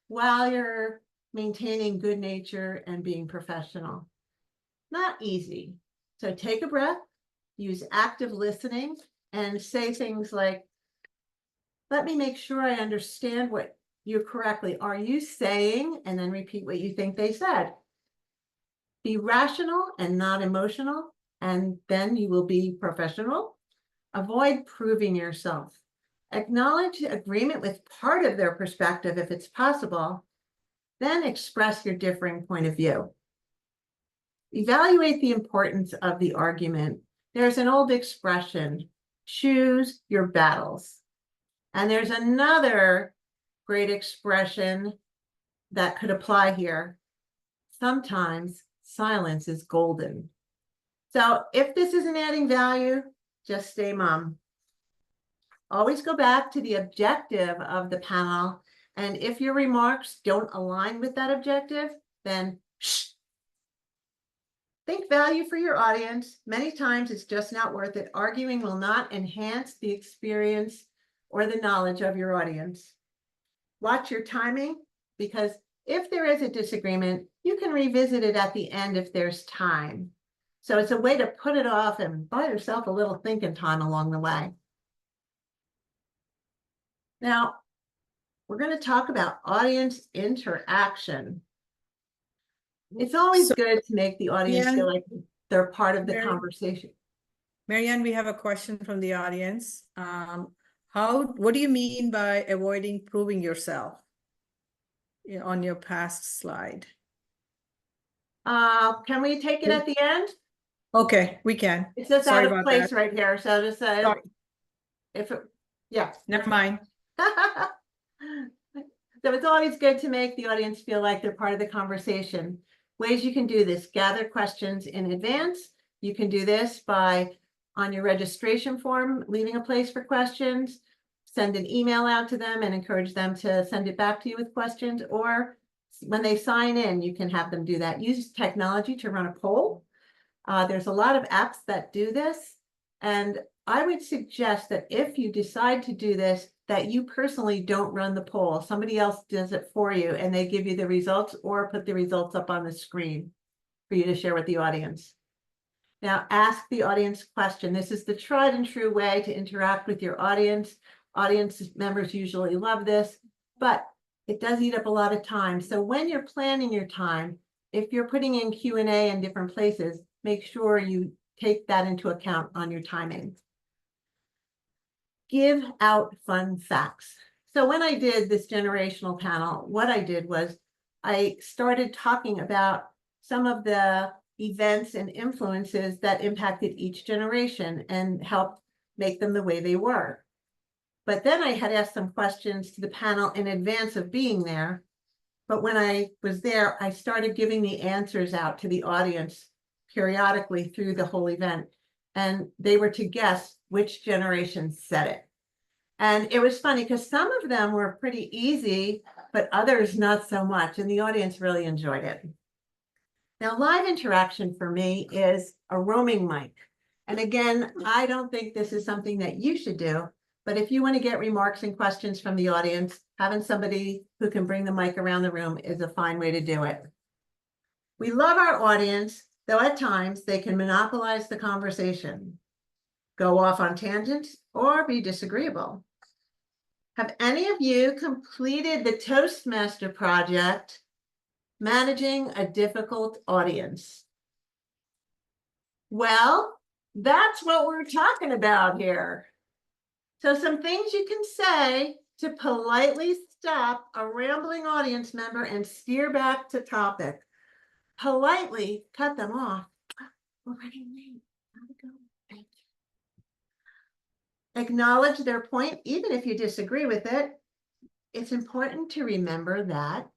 Speaker 2: while you're maintaining good nature and being professional. Not easy. So take a breath, use active listening, and say things like, let me make sure I understand what you correctly. Are you saying? And then repeat what you think they said. Be rational and not emotional, and then you will be professional. Avoid proving yourself. Acknowledge agreement with part of their perspective if it's possible, then express your differing point of view. Evaluate the importance of the argument. There's an old expression, choose your battles. And there's another great expression that could apply here. Sometimes silence is golden. So if this isn't adding value, just stay mum. Always go back to the objective of the panel. And if your remarks don't align with that objective, then shh. Think value for your audience. Many times it's just not worth it. Arguing will not enhance the experience or the knowledge of your audience. Watch your timing, because if there is a disagreement, you can revisit it at the end if there's time. So it's a way to put it off and buy yourself a little thinking time along the way. Now, we're going to talk about audience interaction. It's always good to make the audience feel like they're part of the conversation.
Speaker 6: Marianne, we have a question from the audience. What do you mean by avoiding proving yourself on your past slide?
Speaker 2: Can we take it at the end?
Speaker 6: Okay, we can.
Speaker 2: It's just out of place right here. So just yeah.
Speaker 6: Never mind.
Speaker 2: So it's always good to make the audience feel like they're part of the conversation. Ways you can do this: gather questions in advance. You can do this by, on your registration form, leaving a place for questions. Send an email out to them and encourage them to send it back to you with questions. Or when they sign in, you can have them do that. Use technology to run a poll. There's a lot of apps that do this. And I would suggest that if you decide to do this, that you personally don't run the poll. Somebody else does it for you and they give you the results or put the results up on the screen for you to share with the audience. Now, ask the audience question. This is the tried and true way to interact with your audience. Audience members usually love this, but it does eat up a lot of time. So when you're planning your time, if you're putting in Q&A in different places, make sure you take that into account on your timing. Give out fun facts. So when I did this generational panel, what I did was I started talking about some of the events and influences that impacted each generation and helped make them the way they were. But then I had asked some questions to the panel in advance of being there. But when I was there, I started giving the answers out to the audience periodically through the whole event. And they were to guess which generation said it. And it was funny because some of them were pretty easy, but others not so much. And the audience really enjoyed it. Now, live interaction for me is a roaming mic. And again, I don't think this is something that you should do. But if you want to get remarks and questions from the audience, having somebody who can bring the mic around the room is a fine way to do it. We love our audience, though at times they can monopolize the conversation, go off on tangents, or be disagreeable. Have any of you completed the Toastmaster project, Managing a Difficult Audience? Well, that's what we're talking about here. So some things you can say to politely stop a rambling audience member and steer back to topic. Politely cut them off. We're running late. Gotta go. Thank you. Acknowledge their point, even if you disagree with it. It's important to remember that.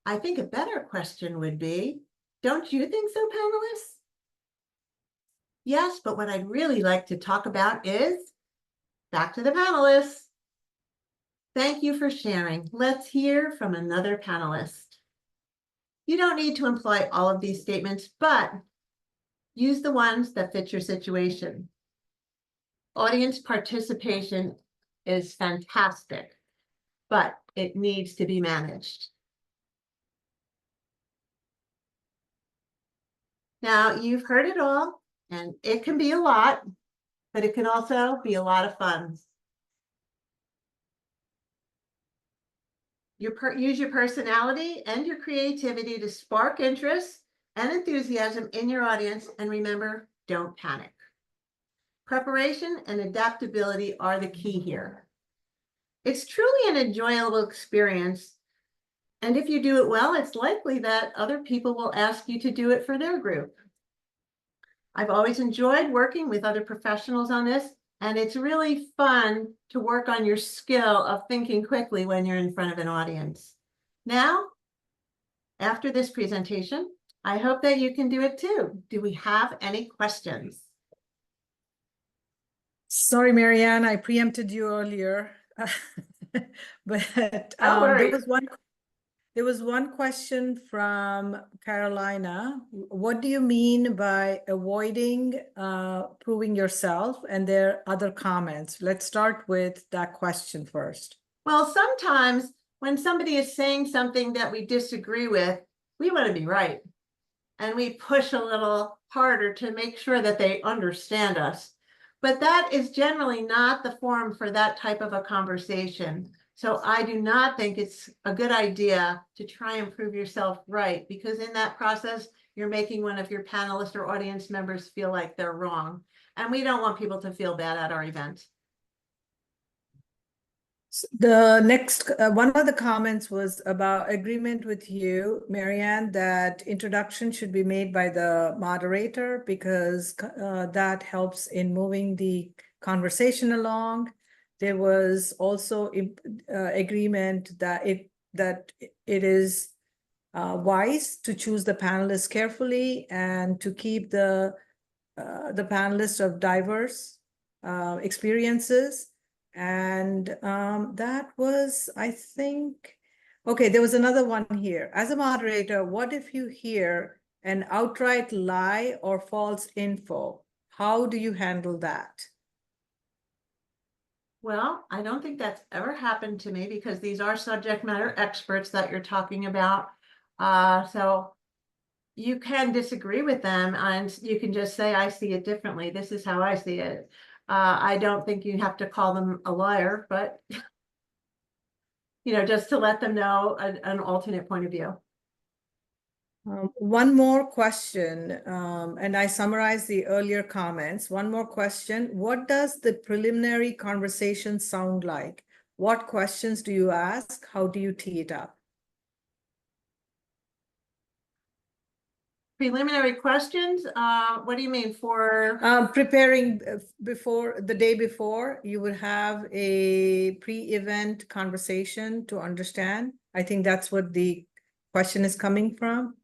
Speaker 2: I think a better question would be, don't you think so, panelists? Yes, but what I'd really like to talk about is, back to the panelists. Thank you for sharing. Let's hear from another panelist. You don't need to employ all of these statements, but use the ones that fit your situation. Audience participation is fantastic, but it needs to be managed. Now, you've heard it all, and it can be a lot, but it can also be a lot of fun. Use your personality and your creativity to spark interest and enthusiasm in your audience, and remember, don't panic. Preparation and adaptability are the key here. It's truly an enjoyable experience, and if you do it well, it's likely that other people will ask you to do it for their group. I've always enjoyed working with other professionals on this, and it's really fun to work on your skill of thinking quickly when you're in front of an audience. Now, after this presentation, I hope that you can do it too. Do we have any questions?
Speaker 6: Sorry, Marianne, I preempted you earlier. But there was one question from Carolina. What do you mean by avoiding proving yourself? And there are other comments. Let's start with that question first.
Speaker 2: Well, sometimes when somebody is saying something that we disagree with, we want to be right. And we push a little harder to make sure that they understand us. But that is generally not the forum for that type of a conversation. So I do not think it's a good idea to try and prove yourself right, because in that process, you're making one of your panelists or audience members feel like they're wrong. And we don't want people to feel bad at our event.
Speaker 6: The next, one of the comments was about agreement with you, Marianne, that introduction should be made by the moderator because that helps in moving the conversation along. There was also agreement that it is wise to choose the panelists carefully and to keep the panelists of diverse experiences. And that was, I think, okay, there was another one here. As a moderator, what if you hear an outright lie or false info? How do you handle that?
Speaker 2: Well, I don't think that's ever happened to me because these are subject matter experts that you're talking about. So you can disagree with them and you can just say, I see it differently. This is how I see it. I don't think you have to call them a liar, but just to let them know an alternate point of view.
Speaker 6: One more question, and I summarized the earlier comments. One more question. What does the preliminary conversation sound like? What questions do you ask? How do you tee it up?
Speaker 2: Preliminary questions? What do you mean for?
Speaker 6: Preparing before the day before, you would have a pre-event conversation to understand. I think that's what the question is coming from.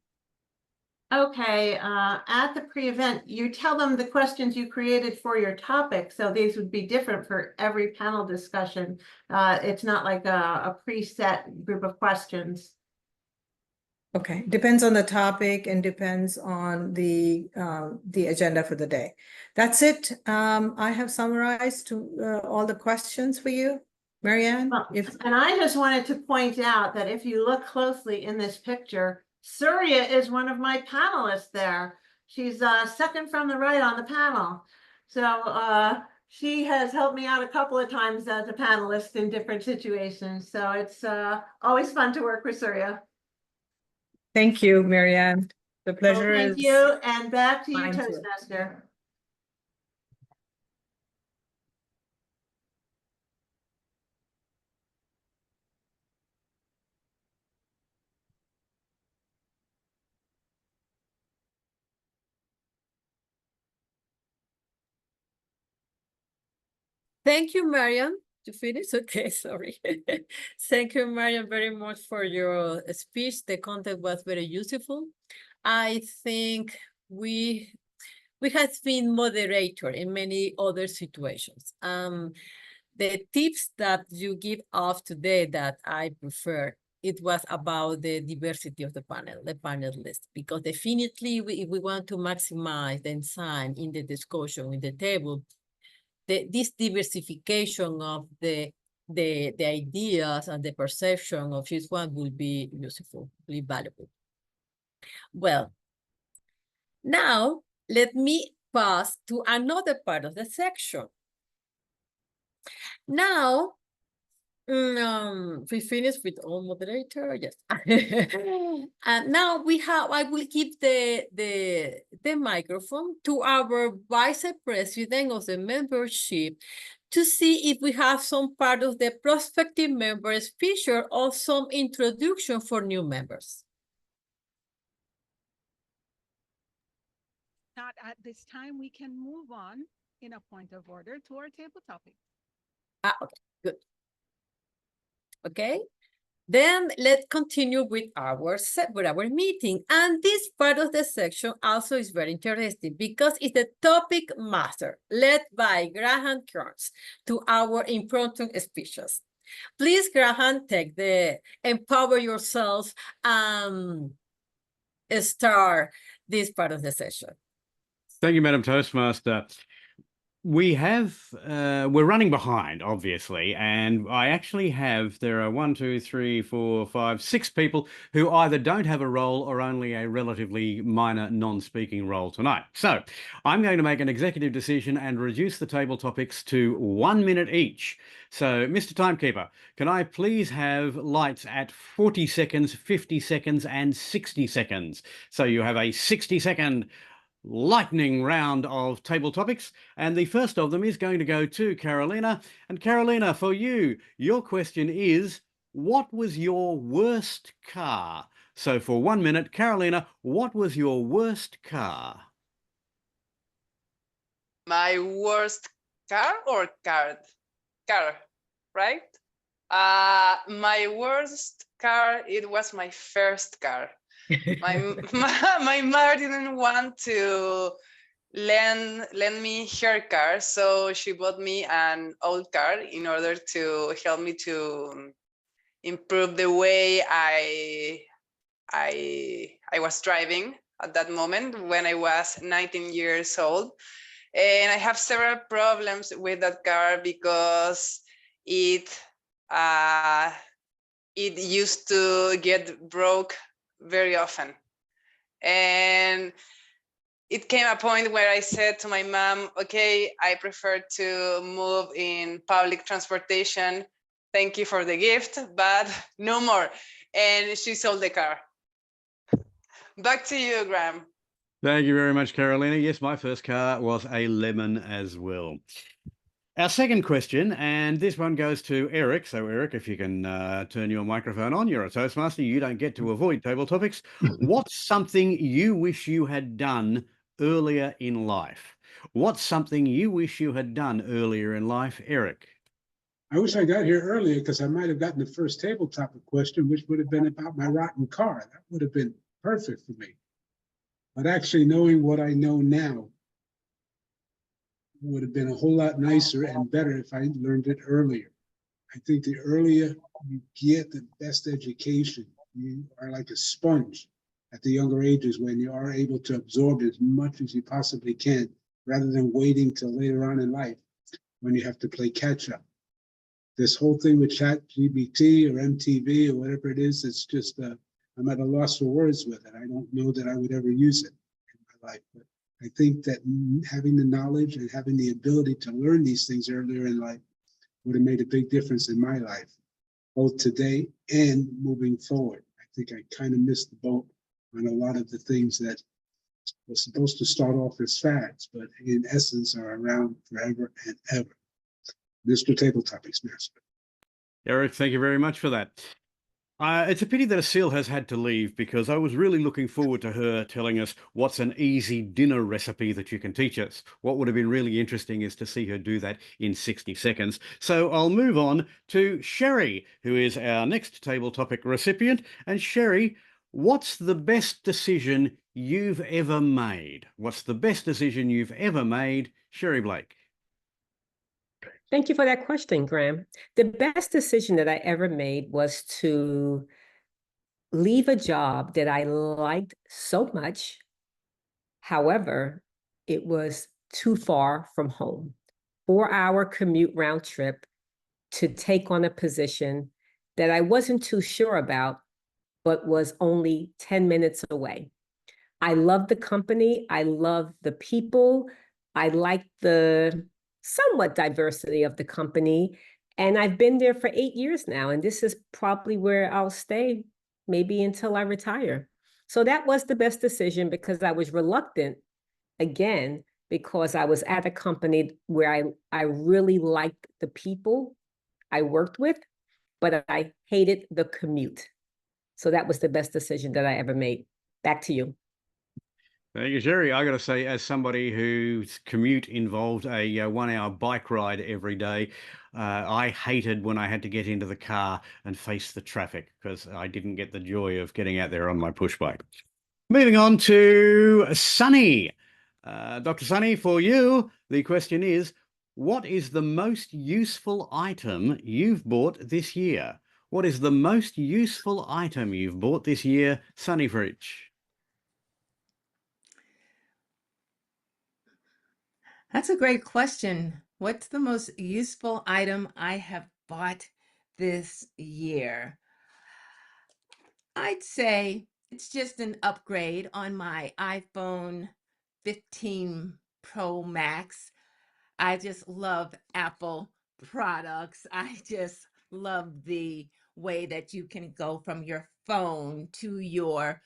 Speaker 2: Okay, at the pre-event, you tell them the questions you created for your topic. So these would be different for every panel discussion. It's not like a preset group of questions.
Speaker 6: Okay, depends on the topic and depends on the agenda for the day. That's it. I have summarized all the questions for you, Marianne.
Speaker 2: Well, and I just wanted to point out that if you look closely in this picture, Surya is one of my panelists there. She's second from the right on the panel. So she has helped me out a couple of times as a panelist in different situations. So it's always fun to work with Surya.
Speaker 6: Thank you, Marianne. The pleasure is.
Speaker 2: Thank you, and back to you,
Speaker 6: mine too.
Speaker 2: Toastmaster.
Speaker 3: Thank you, Marianne. To finish? Okay, sorry. Thank you, Marianne, very much for your speech. The content was very useful. I think we have been moderator in many other situations. The tips that you give off today that I prefer, it was about the diversity of the panelists, because definitely if we want to maximize the insight in the discussion, in the table, this diversification of the ideas and the perception of each one will be useful, will be valuable. Well, now let me pass to another part of the section. Now, we finished with all moderator, yes. And now I will give the microphone to our vice president of the membership to see if we have some part of the prospective members feature or some introduction for new members.
Speaker 8: Not at this time, we can move on in a point of order to our table topic.
Speaker 3: Okay, good. Okay, then let's continue with our meeting. And this part of the section also is very interesting because it's the topic master led by Graham Kearns to our impromptu speeches. Please, Graham, take the empower yourself and start this part of the session.
Speaker 12: Thank you, Madam Toastmaster. We're running behind, obviously, and I actually there are 1, 2, 3, 4, 5, 6 people who either don't have a role or only a relatively minor non-speaking role tonight. So I'm going to make an executive decision and reduce the table topics to 1 minute each. So, Mr. Timekeeper, can I please have lights at 40 seconds, 50 seconds, and 60 seconds? So you have a 60-second lightning round of table topics, and the first of them is going to go to Carolina. And Carolina, for you, your question is, what was your worst car? So for 1 minute, Carolina, what was your worst car?
Speaker 9: My worst car or card? Car, right? My worst car, it was my first car. My mother didn't want to lend me her car, so she bought me an old car in order to help me to improve the way I was driving at that moment when I was 19 years old. And I have several problems with that car because it used to get broke very often. And it came a point where I said to my mom, okay, I prefer to move in public transportation. Thank you for the gift, but no more. And she sold the car. Back to you, Graham.
Speaker 12: Thank you very much, Carolina. Yes, my first car was a lemon as well. Our second question, and this one goes to Eric. So Eric, if you can turn your microphone on, you're a Toastmaster, you don't get to avoid table topics. What's something you wish you had done earlier in life? What's something you wish you had done earlier in life, Eric?
Speaker 13: I wish I got here earlier because I might have gotten the first table topic question, which would have been about my rotten car. That would have been perfect for me. But actually knowing what I know now would have been a whole lot nicer and better if I learned it earlier. I think the earlier you get, the best education. You are like a sponge at the younger ages when you are able to absorb as much as you possibly can, rather than waiting till later on in life when you have to play catch up. This whole thing with ChatGPT or MTV or whatever it is, it's just, I'm at a loss for words with it. I don't know that I would ever use it in my life, but I think that having the knowledge and having the ability to learn these things earlier in life would have made a big difference in my life, both today and moving forward. I think I kind of missed the boat on a lot of the things that were supposed to start off as fads, but in essence are around forever and ever. Mr. Table Topics Master.
Speaker 12: Eric, thank you very much for that. It's a pity that Asil has had to leave because I was really looking forward to her telling us what's an easy dinner recipe that you can teach us. What would have been really interesting is to see her do that in 60 seconds. So I'll move on to Sherry, who is our next table topic recipient. And Sherry, what's the best decision you've ever made? What's the best decision you've ever made, Sherry Blake?
Speaker 5: Thank you for that question, Graham. The best decision that I ever made was to leave a job that I liked so much. However, it was too far from home. 4-hour commute round trip to take on a position that I wasn't too sure about, but was only 10 minutes away. I love the company. I love the people. I like the somewhat diversity of the company. And I've been there for 8 years now. And this is probably where I'll stay, maybe until I retire. So that was the best decision because I was reluctant, again, because I was at a company where I really liked the people I worked with, but I hated the commute. So that was the best decision that I ever made. Back to you.
Speaker 12: Thank you, Sherry. I got to say, as somebody whose commute involved a 1-hour bike ride every day, I hated when I had to get into the car and face the traffic because I didn't get the joy of getting out there on my push bike. Moving on to Sunny. Dr. Sunny, for you, the question is, what is the most useful item you've bought this year? What is the most useful item you've bought this year, Sunny Fridge?
Speaker 1: That's a great question. What's the most useful item I have bought this year? I'd say it's just an upgrade on my iPhone 15 Pro Max. I just love Apple products. I just love the way that you can go from your phone to your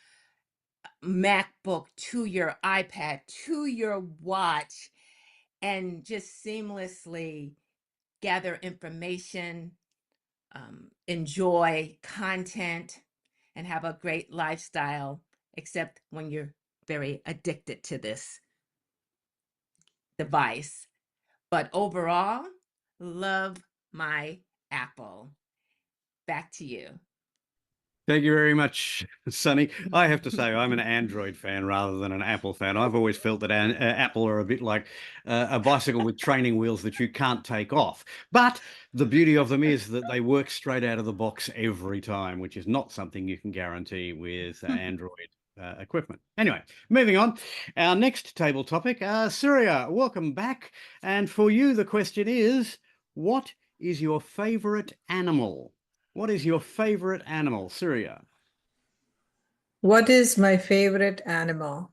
Speaker 1: MacBook to your iPad to your watch and just seamlessly gather information, enjoy content, and have a great lifestyle, except when you're very addicted to this device. But overall, love my Apple. Back to you.
Speaker 12: Thank you very much, Sunny. I have to say, I'm an Android fan rather than an Apple fan. I've always felt that Apple are a bit like a bicycle with training wheels that you can't take off. But the beauty of them is that they work straight out of the box every time, which is not something you can guarantee with Android equipment. Anyway, moving on. Our next table topic, Surya, welcome back. And for you, the question is, what is your favorite animal? What is your favorite animal, Surya?
Speaker 6: What is my favorite animal?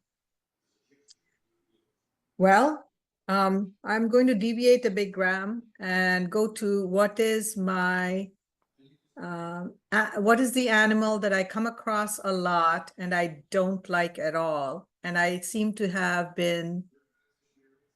Speaker 6: Well, I'm going to deviate a bit, Graham, and go to what is the animal that I come across a lot and I don't like at all, and I seem to have been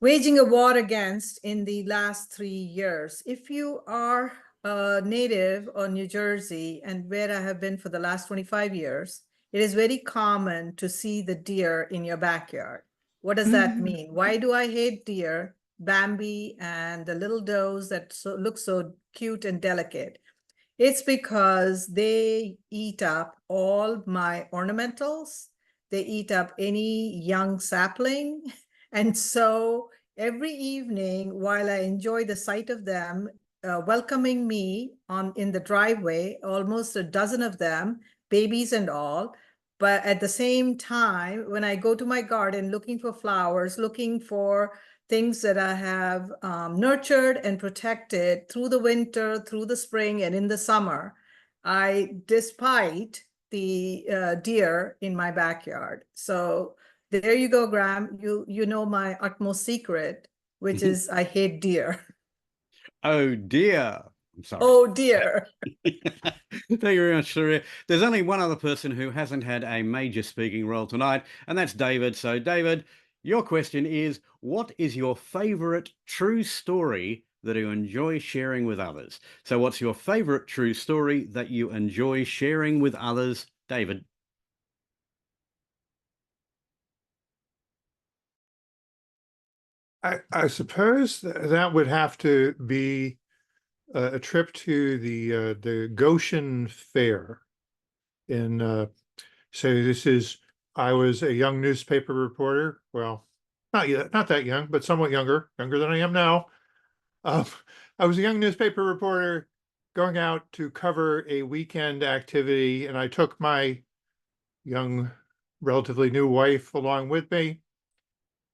Speaker 6: waging a war against in the last 3 years. If you are a native of New Jersey and where I have been for the last 25 years, it is very common to see the deer in your backyard. What does that mean? Why do I hate deer, Bambi, and the little does that look so cute and delicate? It's because they eat up all my ornamentals. They eat up any young sapling. And so every evening, while I enjoy the sight of them welcoming me in the driveway, almost a dozen of them, babies and all, but at the same time, when I go to my garden looking for flowers, looking for things that I have nurtured and protected through the winter, through the spring, and in the summer, despite the deer in my backyard. So there you go, Graham. You know my utmost secret, which is I hate deer.
Speaker 12: Oh dear. I'm sorry.
Speaker 6: Oh dear.
Speaker 12: Thank you very much, Surya. There's only one other person who hasn't had a major speaking role tonight, and that's David. So David, your question is, what is your favorite true story that you enjoy sharing with others. So what's your favorite true story that you enjoy sharing with others? David.
Speaker 4: I suppose that would have to be a trip to the Goshen Fair in so I was a young newspaper reporter. Well, not that young, but somewhat younger than I am now. I was a young newspaper reporter going out to cover a weekend activity, and I took my young, relatively new wife along with me.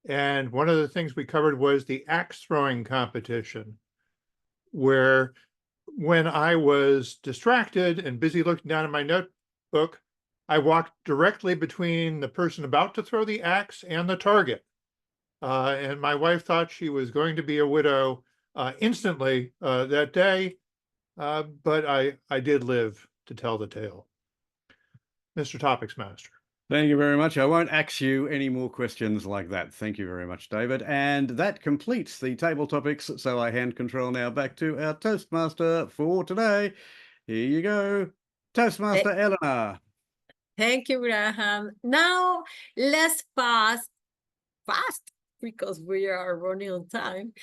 Speaker 4: And one of the things we covered was the axe throwing competition, where when I was distracted and busy looking down at my notebook, I walked directly between the person about to throw the axe and the target. And my wife thought she was going to be a widow instantly that day, but I did live to tell the tale. Mr. Topics Master.
Speaker 12: Thank you very much. I won't ask you any more questions like that. Thank you very much, David. And that completes the table topics. So I hand control now back to our Toastmaster for today. Here you go, Toastmaster Eleanor.
Speaker 3: Thank you, Graham. Now let's pass fast because we are running on time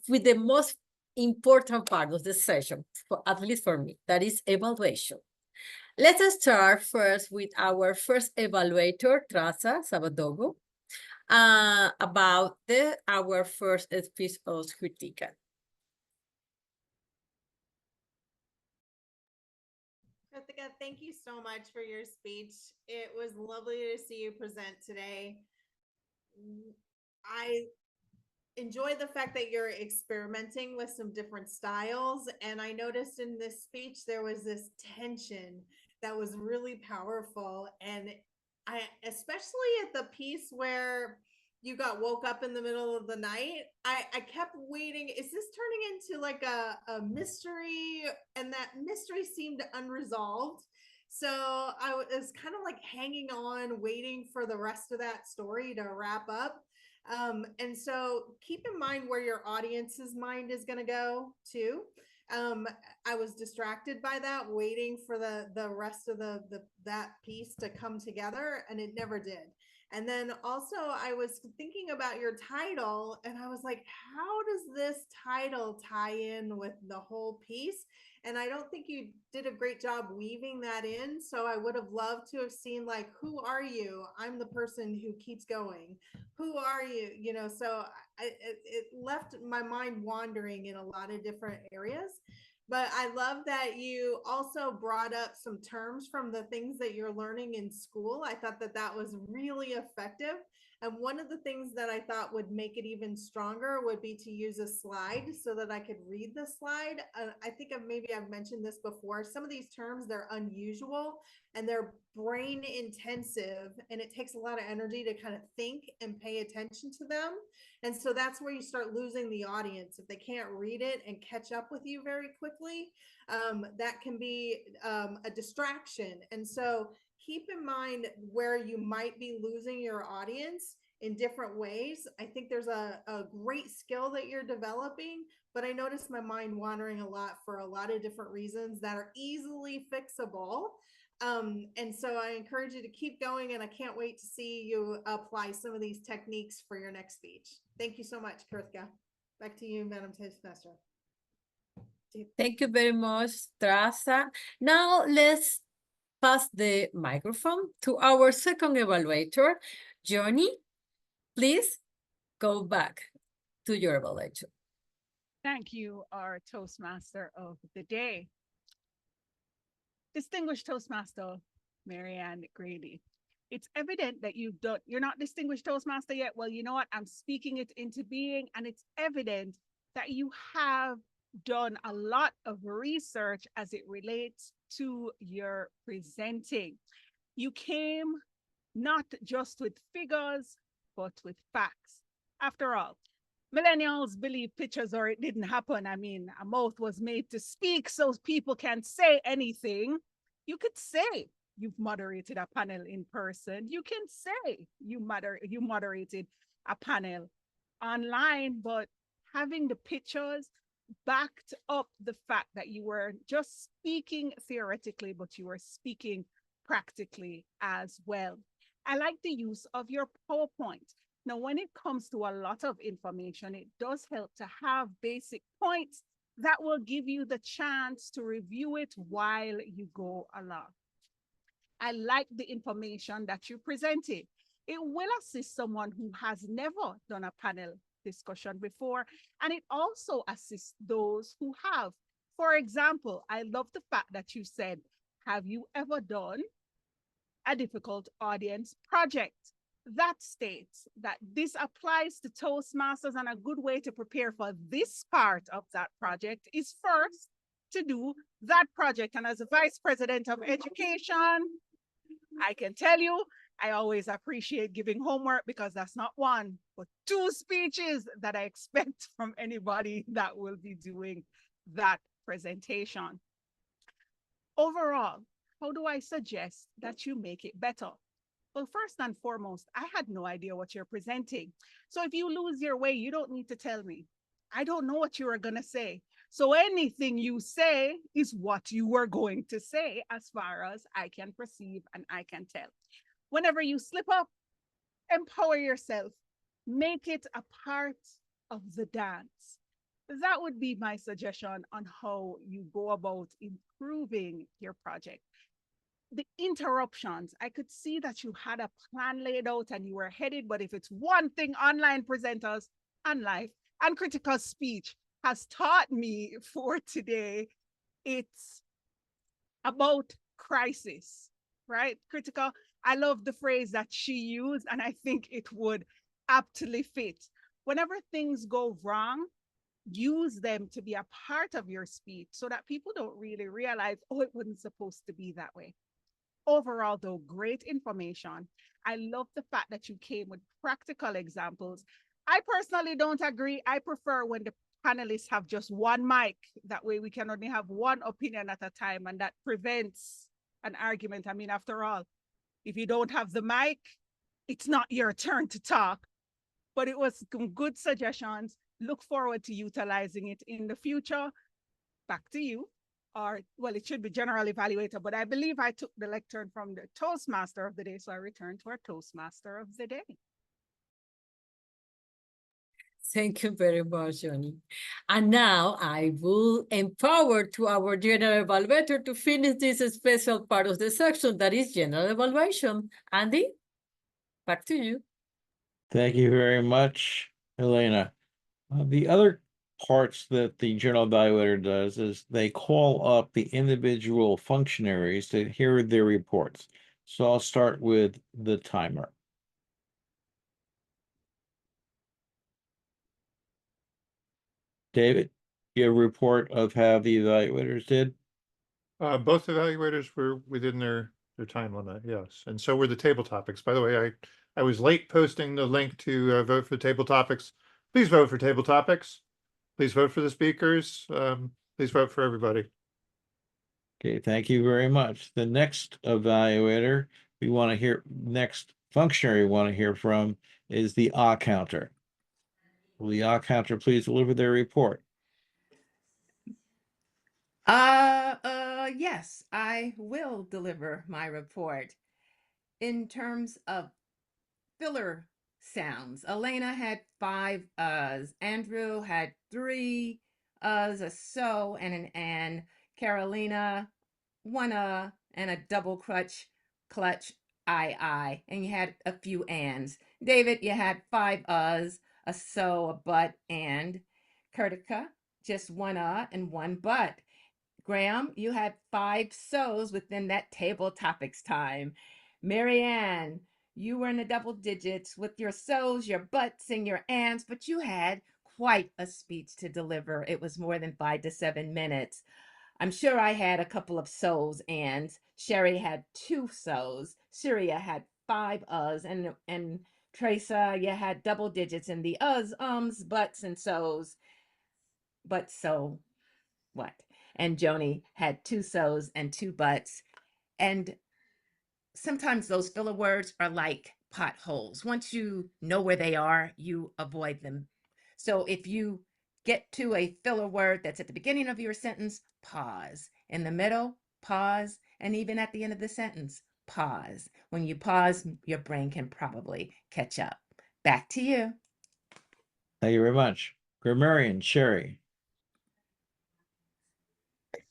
Speaker 3: with the most important part of the session, at least for me, that is evaluation. Let us start first with our first evaluator, Trasa Sabadogo, about our first speech of Kirthikka.
Speaker 10: Kirthikka, thank you so much for your speech. It was lovely to see you present today. I enjoy the fact that you're experimenting with some different styles. And I noticed in this speech, there was this tension that was really powerful. And especially at the piece where you got woke up in the middle of the night, I kept waiting. Is this turning into like a mystery? And that mystery seemed unresolved. So I was kind of like hanging on, waiting for the rest of that story to wrap up. And so keep in mind where your audience's mind is going to go too. I was distracted by that, waiting for the rest of that piece to come together, and it never did. And then also I was thinking about your title, and I was like, how does this title tie in with the whole piece? And I don't think you did a great job weaving that in. So I would have loved to have seen, like, who are you? I'm the person who keeps going. Who are you? You know, so it left my mind wandering in a lot of different areas. But I love that you also brought up some terms from the things that you're learning in school. I thought that was really effective. And one of the things that I thought would make it even stronger would be to use a slide so that I could read the slide. I think I've mentioned this before. Some of these terms, they're unusual and they're brain intensive, and it takes a lot of energy to kind of think and pay attention to them. And so that's where you start losing the audience. If they can't read it and catch up with you very quickly, that can be a distraction. And so keep in mind where you might be losing your audience in different ways. I think there's a great skill that you're developing, but I noticed my mind wandering a lot for a lot of different reasons that are easily fixable. And so I encourage you to keep going, and I can't wait to see you apply some of these techniques for your next speech. Thank you so much, Kirthikka. Back to you, Madam Toastmaster.
Speaker 3: Thank you very much, Trasa. Now let's pass the microphone to our second evaluator, Johnny. Please go back to your evaluation.
Speaker 8: Thank you, our Toastmaster of the day. Distinguished Toastmaster, Marianne Grady. It's evident that you're not distinguished Toastmaster yet. Well, you know what? I'm speaking it into being, and it's evident that you have done a lot of research as it relates to your presenting. You came not just with figures, but with facts. After all, millennials believe pictures or it didn't happen. I mean, a mouth was made to speak so people can say anything. You could say you've moderated a panel in person. You can say you moderated a panel online, but having the pictures backed up the fact that you were just speaking theoretically, but you were speaking practically as well. I like the use of your PowerPoint. Now, when it comes to a lot of information, it does help to have basic points that will give you the chance to review it while you go along. I like the information that you presented. It will assist someone who has never done a panel discussion before, and it also assists those who have. For example, I love the fact that you said, have you ever done a difficult audience project? That states that this applies to Toastmasters, and a good way to prepare for this part of that project is first to do that project. And as a Vice President of Education, I can tell you, I always appreciate giving homework, because that's not one, but 2 speeches that I expect from anybody that will be doing that presentation. Overall, how do I suggest that you make it better? Well, first and foremost, I had no idea what you're presenting. So if you lose your way, you don't need to tell me. I don't know what you are going to say. So anything you say is what you were going to say, as far as I can perceive and I can tell. Whenever you slip up, empower yourself. Make it a part of the dance. That would be my suggestion on how you go about improving your project. The interruptions, I could see that you had a plan laid out and you were headed, but if it's one thing online presenters and life and critical speech has taught me for today, it's about crisis, right? Critical. I love the phrase that she used, and I think it would aptly fit. Whenever things go wrong, use them to be a part of your speech so that people don't really realize, oh, it wasn't supposed to be that way. Overall, though, great information. I love the fact that you came with practical examples. I personally don't agree. I prefer when the panelists have just one mic. That way we can only have one opinion at a time, and that prevents an argument. I mean, after all, if you don't have the mic, it's not your turn to talk. But it was some good suggestions. Look forward to utilizing it in the future. Back to you. Or, well, it should be general evaluator, but I believe I took the lectern from the Toastmaster of the day, so I return to our Toastmaster of the day.
Speaker 3: Thank you very much, Johnny. And now I will empower to our general evaluator to finish this special part of the section, that is general evaluation. Andy, back to you.
Speaker 7: Thank you very much, Elena. The other parts that the general evaluator does is they call up the individual functionaries to hear their reports. So I'll start with the timer. David, you have a report of how the evaluators did?
Speaker 4: Both evaluators were within their time limit, yes. And so were the table topics. By the way, I was late posting the link to vote for table topics. Please vote for table topics. Please vote for the speakers. Please vote for everybody.
Speaker 7: Okay, thank you very much. The next evaluator we want to hear, next functionary we want to hear from is the counter. Will the counter please deliver their report?
Speaker 1: Yes, I will deliver my report. In terms of filler sounds, Elena had 5 uhs, Andrew had 3 uhs, a so and an and, Carolina 1 and a double clutch I, and you had a few ands. David, you had 5 uhs, a so, a but, and. Kirthikka, just 1 and 1 but. Graham, you had 5 so's within that table topics time. Marianne, you were in the double digits with your so's, your buts, and your ands, but you had quite a speech to deliver. It was more than 5 to 7 minutes. I'm sure I had a couple of so's, ands. Sherry had 2 so's. Syria had 5 uhs, and Teresa, you had double digits in the uhs, ums, buts, and so's. But so what? And Joni had 2 so's and 2 buts. And sometimes those filler words are like potholes. Once you know where they are, you avoid them. So if you get to a filler word that's at the beginning of your sentence, pause. In the middle, pause. And even at the end of the sentence, pause. When you pause, your brain can probably catch up. Back to you.
Speaker 7: Thank you very much. Grammarian, Sherry.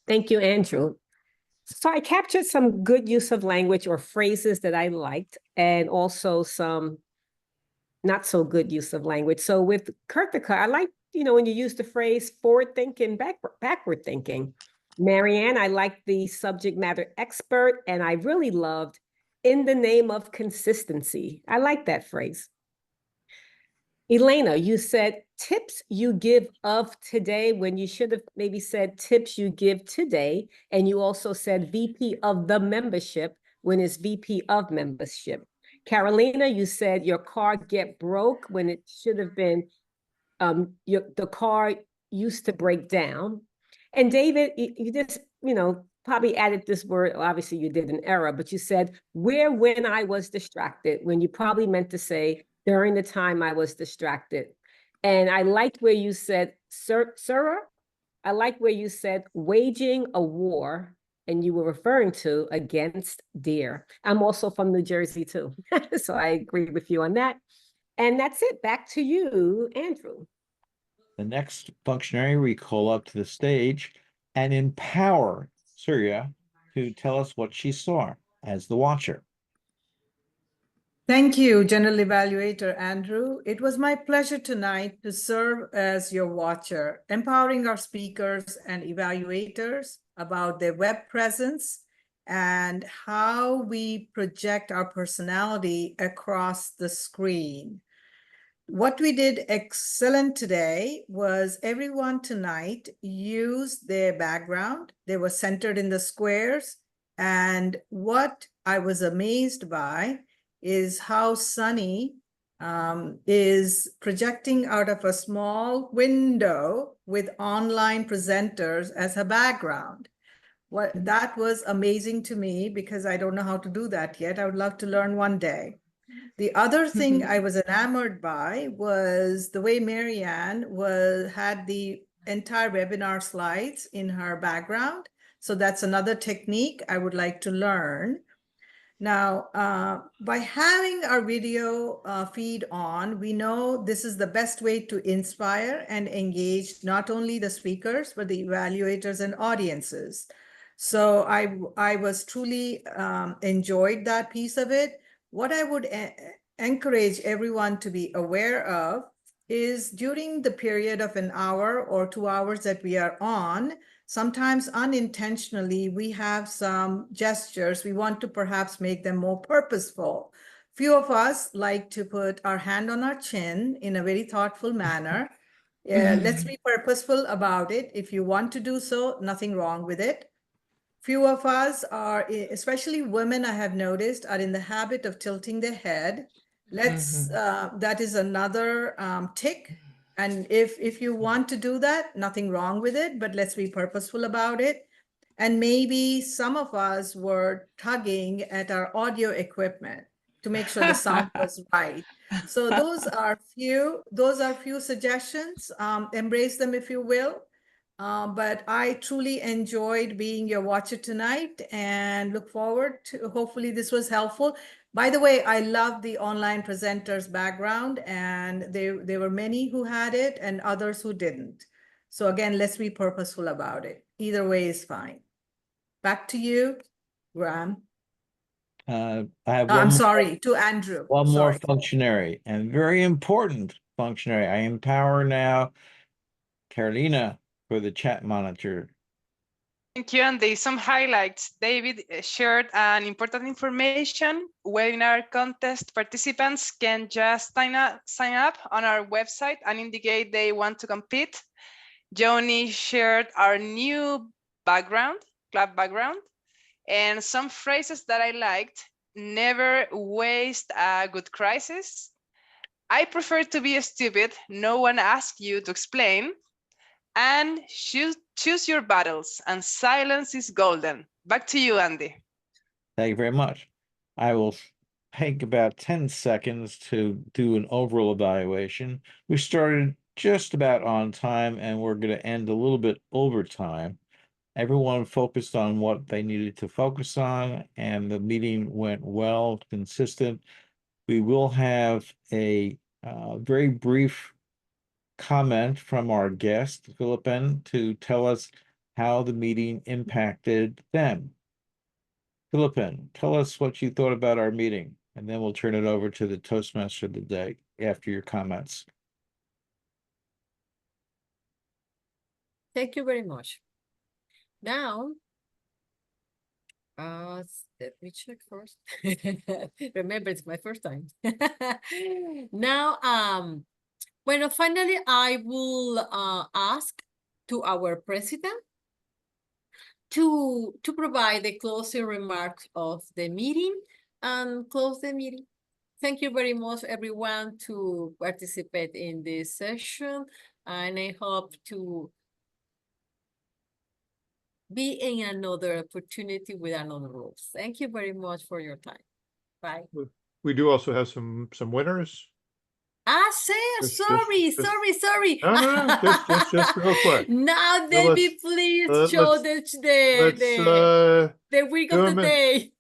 Speaker 5: Thank you, Andrew. So I captured some good use of language or phrases that I liked, and also some not so good use of language. So with Kirthikka, I like, when you use the phrase forward thinking, backward thinking. Marianne, I like the subject matter expert, and I really loved in the name of consistency. I like that phrase. Elena, you said tips you give of today when you should have maybe said tips you give today. And you also said VP of the membership when it's VP of membership. Carolina, you said your car get broke when it should have been the car used to break down. And David, you just, probably added this word. Obviously, you did an error, but you said where when I was distracted, when you probably meant to say during the time I was distracted. And I liked where you said, Sarah, I like where you said waging a war, and you were referring to against deer. I'm also from New Jersey too, so I agree with you on that. And that's it. Back to you, Andrew.
Speaker 7: The next functionary we call up to the stage and empower Surya to tell us what she saw as the watcher.
Speaker 6: Thank you, General Evaluator Andrew. It was my pleasure tonight to serve as your watcher, empowering our speakers and evaluators about their web presence and how we project our personality across the screen. What we did excellent today was everyone tonight used their background. They were centered in the squares. And what I was amazed by is how Sunny is projecting out of a small window with online presenters as her background. That was amazing to me because I don't know how to do that yet. I would love to learn one day. The other thing I was enamored by was the way Marianne had the entire webinar slides in her background. So that's another technique I would like to learn. Now, by having our video feed on, we know this is the best way to inspire and engage not only the speakers, but the evaluators and audiences. So I was truly enjoyed that piece of it. What I would encourage everyone to be aware of is during the period of an hour or 2 hours that we are on, sometimes unintentionally, we have some gestures. We want to perhaps make them more purposeful. Few of us like to put our hand on our chin in a very thoughtful manner. Let's be purposeful about it. If you want to do so, nothing wrong with it. Few of us are, especially women, I have noticed, are in the habit of tilting their head. That is another tick. And if you want to do that, nothing wrong with it, but let's be purposeful about it. And maybe some of us were tugging at our audio equipment to make sure the sound was right. So those are few suggestions. Embrace them if you will. But I truly enjoyed being your watcher tonight and look forward to, hopefully this was helpful. By the way, I love the online presenters background, and there were many who had it and others who didn't. So again, let's be purposeful about it. Either way is fine. Back to you, Graham.
Speaker 7: I have
Speaker 6: I'm sorry, to Andrew.
Speaker 7: One
Speaker 6: Sorry.
Speaker 7: more functionary, and very important functionary. I empower now Carolina for the chat monitor.
Speaker 9: Thank you, Andy. Some highlights. David shared an important information. Webinar contest participants can just sign up on our website and indicate they want to compete. Joni shared our new club background, and some phrases that I liked. Never waste a good crisis. I prefer to be stupid. No one asks you to explain. And choose your battles, and silence is golden. Back to you, Andy.
Speaker 7: Thank you very much. I will take about 10 seconds to do an overall evaluation. We started just about on time, and we're going to end a little bit over time. Everyone focused on what they needed to focus on, and the meeting went well, consistent. We will have a very brief comment from our guest, Philippine, to tell us how the meeting impacted them. Philippine, tell us what you thought about our meeting, and then we'll turn it over to the Toastmaster of the day after your comments.
Speaker 3: Thank you very much. Now, let me check first. Remember, it's my first time. Now, well, finally, I will ask to our president to provide the closing remarks of the meeting and close the meeting. Thank you very much, everyone, to participate in this session, and I hope to be in another opportunity with another rules. Thank you very much for your time. Bye.
Speaker 4: We do also have some winners.
Speaker 3: Sorry.
Speaker 4: No, just real quick.
Speaker 3: Now,
Speaker 4: So
Speaker 3: Devi, please
Speaker 4: let's
Speaker 3: show the week
Speaker 4: do
Speaker 3: of the
Speaker 4: them
Speaker 3: day.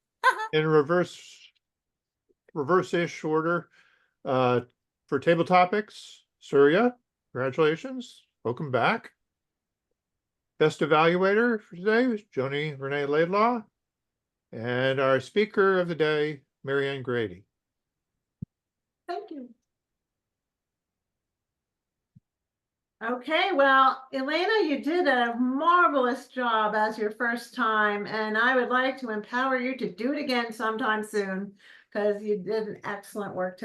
Speaker 4: in reverse-ish order. For table topics, Surya, congratulations, welcome back. Best evaluator for today was Joni Renee Laidlaw, and our speaker of the day, Marianne Grady.
Speaker 2: Thank you. Okay, well, Elena, you did a marvelous job as your first time, and I would like to empower you to do it again sometime soon, because you did an excellent work tonight.